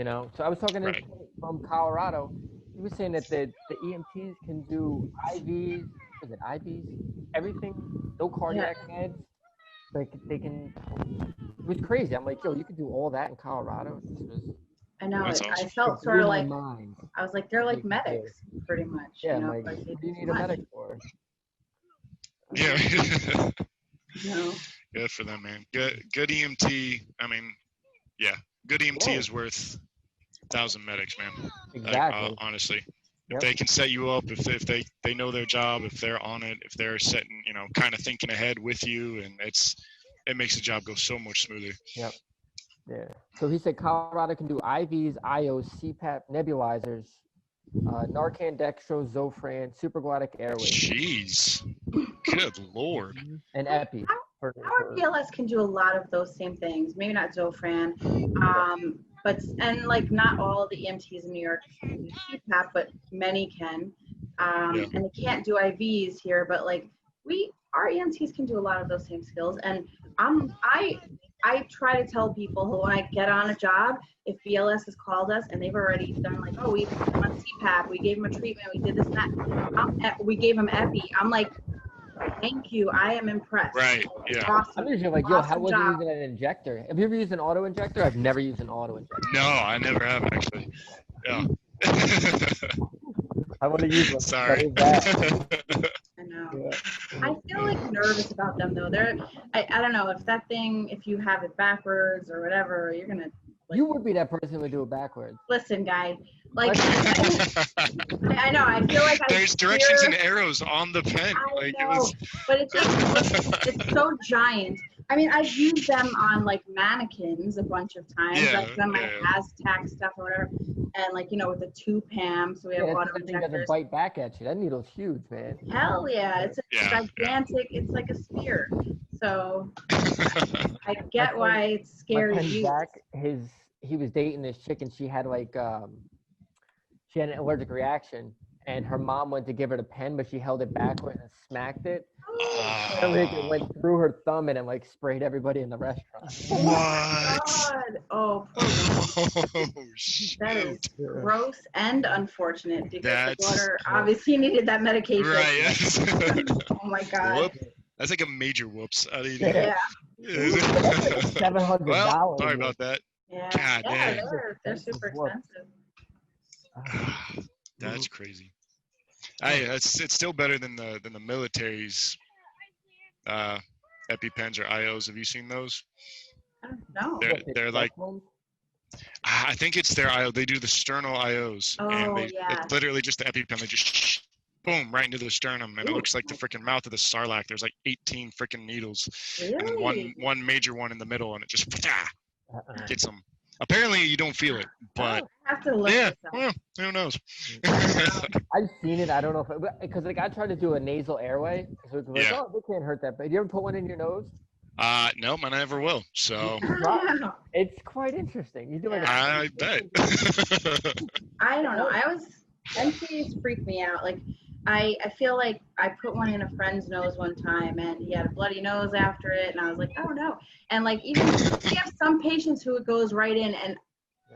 So I was talking to him from Colorado. He was saying that the EMTs can do IVs, everything, no cardiac meds. Like they can, it was crazy. I'm like, yo, you can do all that in Colorado.
I know.
Awesome.
I felt sort of like, I was like, they're like medics, pretty much.
Yeah, like what do you need a medic for?
Yeah. Good for them, man. Good EMT. I mean, yeah, good EMT is worth 1,000 medics, man.
Exactly.
Like, honestly, if they can set you up, if they know their job, if they're on it, if they're setting, kind of thinking ahead with you, and it makes the job go so much smoother.
Yep. Yeah. So he said Colorado can do IVs, IOs, CPAP, nebulizers, Narcan, Dextro, Zofran, supraglottic airways.
Jeez. Good Lord.
And Epi.
Our BLS can do a lot of those same things. Maybe not Zofran, but like not all the EMTs in New York can do CPAP, but many can. And they can't do IVs here, but like our EMTs can do a lot of those same skills. And I try to tell people who, when I get on a job, if BLS has called us and they've already done like, oh, we put them on CPAP, we gave them a treatment, we did this and that, we gave them Epi. I'm like, thank you. I am impressed.
Right. Yeah.
Awesome.
I'm usually like, yo, how was you using an injector? Have you ever used an auto injector? I've never used an auto injector.
No, I never have actually. Yeah.
I want to use one.
Sorry.
I know. Yeah. I feel like nervous about them though. I don't know if you have it backwards or whatever, you're gonna. Like,
you would be that person who would do it backwards.
Listen, guy. Like, I know. I feel like
there's directions and arrows on the pen.
I know, but it's so giant. I mean, I've used them on like mannequins a bunch of times, like on my Aztec stuff or whatever, and like with the 2 PAM, so we have auto injectors.
Doesn't bite back at you. That needle's huge, man.
Hell yeah, it's gigantic. It's like a spear. So I get why it's scary to use.
He was dating this chick, and she had like she had an allergic reaction, and her mom went to give her the pen, but she held it backwards and smacked it. And like it went through her thumb and it like sprayed everybody in the restaurant.
What?
God. Oh, poor
shit.
That is gross and unfortunate because the daughter obviously needed that medication.
Right. Yes.
Oh my God.
Whoop. That's like a major whoops.
Yeah.
$700.
Well, sorry about that.
Yeah.
God damn.
They're super expensive.
That's crazy. It's still better than the military's EpiPens or IOs. Have you seen those?
I don't know.
They're like, I think it's their IO. They do the sternal IOs, and it's literally just the EpiPen. They just boom right into the sternum, and it looks like the freaking mouth of the Sarlacc. There's like 18 freaking needles,
really?
and then one major one in the middle, and it just gets them. Apparently, you don't feel it, but
I have to look
yeah,
this up.
well, who knows?
I've seen it. I don't know if because like I tried to do a nasal airway. So it's like,
Yeah.
oh, they can't hurt that. But you ever put one in your nose?
No, I never will. So
It's quite interesting. You do like
I bet.
I don't know. MCs freak me out. Like, I feel like I put one in a friend's nose one time and he had a bloody nose after it. And I was like, oh no. And like, even we have some patients who it goes right in. And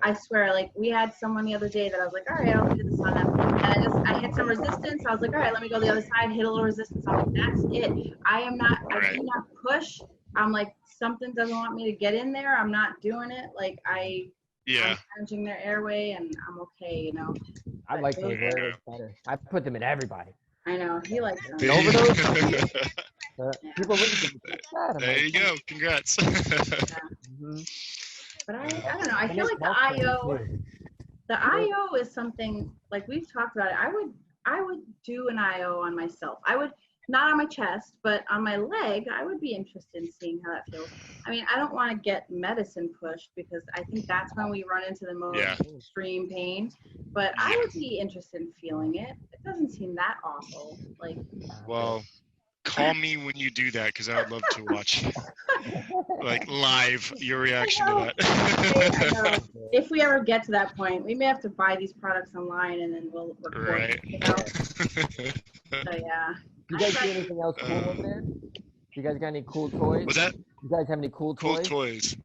I swear, like, we had someone the other day that I was like, all right, I'll do this on them. And I hit some resistance. I was like, all right, let me go the other side, hit a little resistance. I'm like, that's it. I do not push. I'm like, something doesn't want me to get in there. I'm not doing it. Like, I'm managing their airway and I'm okay, you know.
I like those airways better. I put them in everybody.
I know. He likes them.
Overdose? People look at them.
There you go. Congrats.
But I don't know. I feel like the IO is something like we've talked about it. I would do an IO on myself. I would not on my chest, but on my leg. I would be interested in seeing how that feels. I mean, I don't want to get medicine pushed because I think that's when we run into the most extreme pain. But I would be interested in feeling it. It doesn't seem that awful. Like,
well, call me when you do that because I would love to watch like live your reaction to that.
If we ever get to that point, we may have to buy these products online and then we'll record.
Right.
You know? So yeah.
Do you guys do anything else cool over there? Do you guys got any cool toys?
What's that?
You guys have any cool toys?
Cool toys.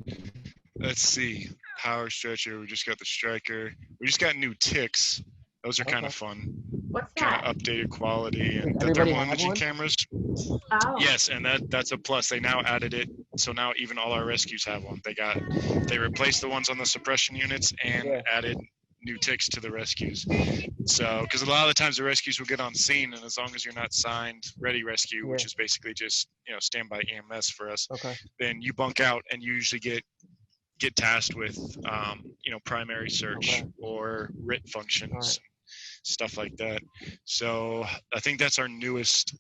Let's see. Power stretcher. We just got the striker. We just got new ticks. Those are kind of fun.
What's
kind
that?
of updated quality and the
Everybody
thermal
have
imaging
one?
cameras.
Oh.
Yes, and that's a plus. They now added it, so now even all our rescues have one. They replaced the ones on the suppression units and added new ticks to the rescues. So, because a lot of the times the rescues will get on scene, and as long as you're not signed ready rescue, which is basically just standby EMS for us, then you bunk out and you usually get tasked with primary search or RIT functions. Stuff like that. So I think that's our newest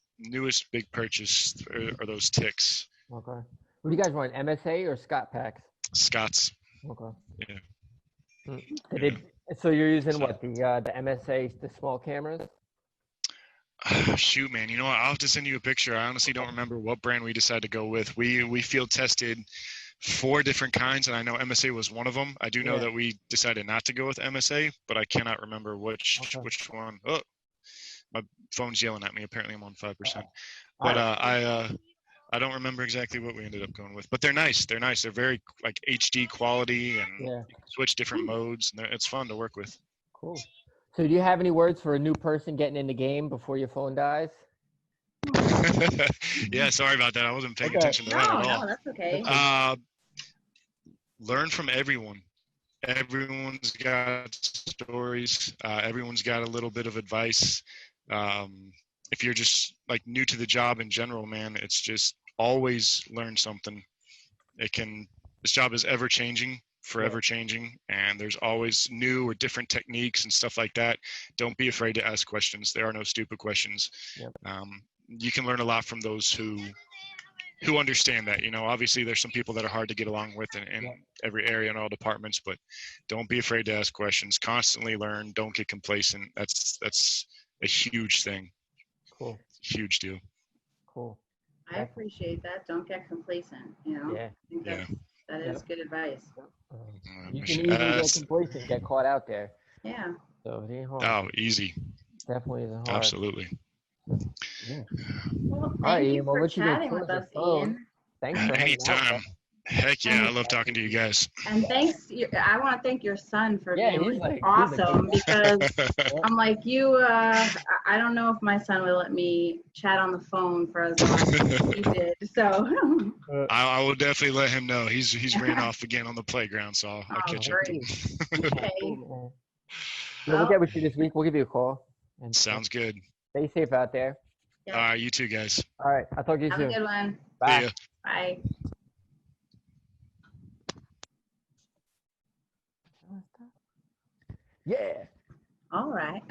big purchase are those ticks.
Okay. What do you guys want, MSA or Scott packs?
Scott's.
Okay.
Yeah.
So you're using what, the MSA, the small cameras?
Shoot, man. You know what? I'll have to send you a picture. I honestly don't remember what brand we decided to go with. We field tested 4 different kinds, and I know MSA was one of them. I do know that we decided not to go with MSA, but I cannot remember which one. Oh, my phone's yelling at me. Apparently, I'm on 5%. But I don't remember exactly what we ended up going with. But they're nice. They're nice. They're very like HD quality, and you can switch different modes, and it's fun to work with.
Cool. So do you have any words for a new person getting in the game before your phone dies?
Yeah, sorry about that. I wasn't paying attention to that at all.
No, that's okay.
Learn from everyone. Everyone's got stories. Everyone's got a little bit of advice. If you're just like new to the job in general, man, it's just always learn something. This job is ever changing, forever changing, and there's always new or different techniques and stuff like that. Don't be afraid to ask questions. There are no stupid questions. You can learn a lot from those who understand that. Obviously there's some people that are hard to get along with in every area and all departments, but don't be afraid to ask questions. Constantly learn. Don't get complacent. That's a huge thing.
Cool.
Huge deal.
Cool.
I appreciate that. Don't get complacent. I think that is good advice.
You can easily get complacent, get caught out there.
Yeah.
So it ain't hard.
Oh, easy.
Definitely isn't hard.
Absolutely.
Yeah.
Well, thank you for chatting with us, Ian.
Thanks for
anytime. Heck yeah, I love talking to you guys.
And thanks, I want to thank your son for being awesome because I'm like you. I don't know if my son will let me chat on the phone for as long as he did. So
I will definitely let him know. He's ran off again on the playground, so I'll catch up.
Okay.
We'll get with you this week. We'll give you a call. And
sounds good.
Stay safe out there.
All right, you too, guys.
All right, I'll talk to you soon.
Have a good one.
Bye.
See ya.
Bye.
Yeah.
All right.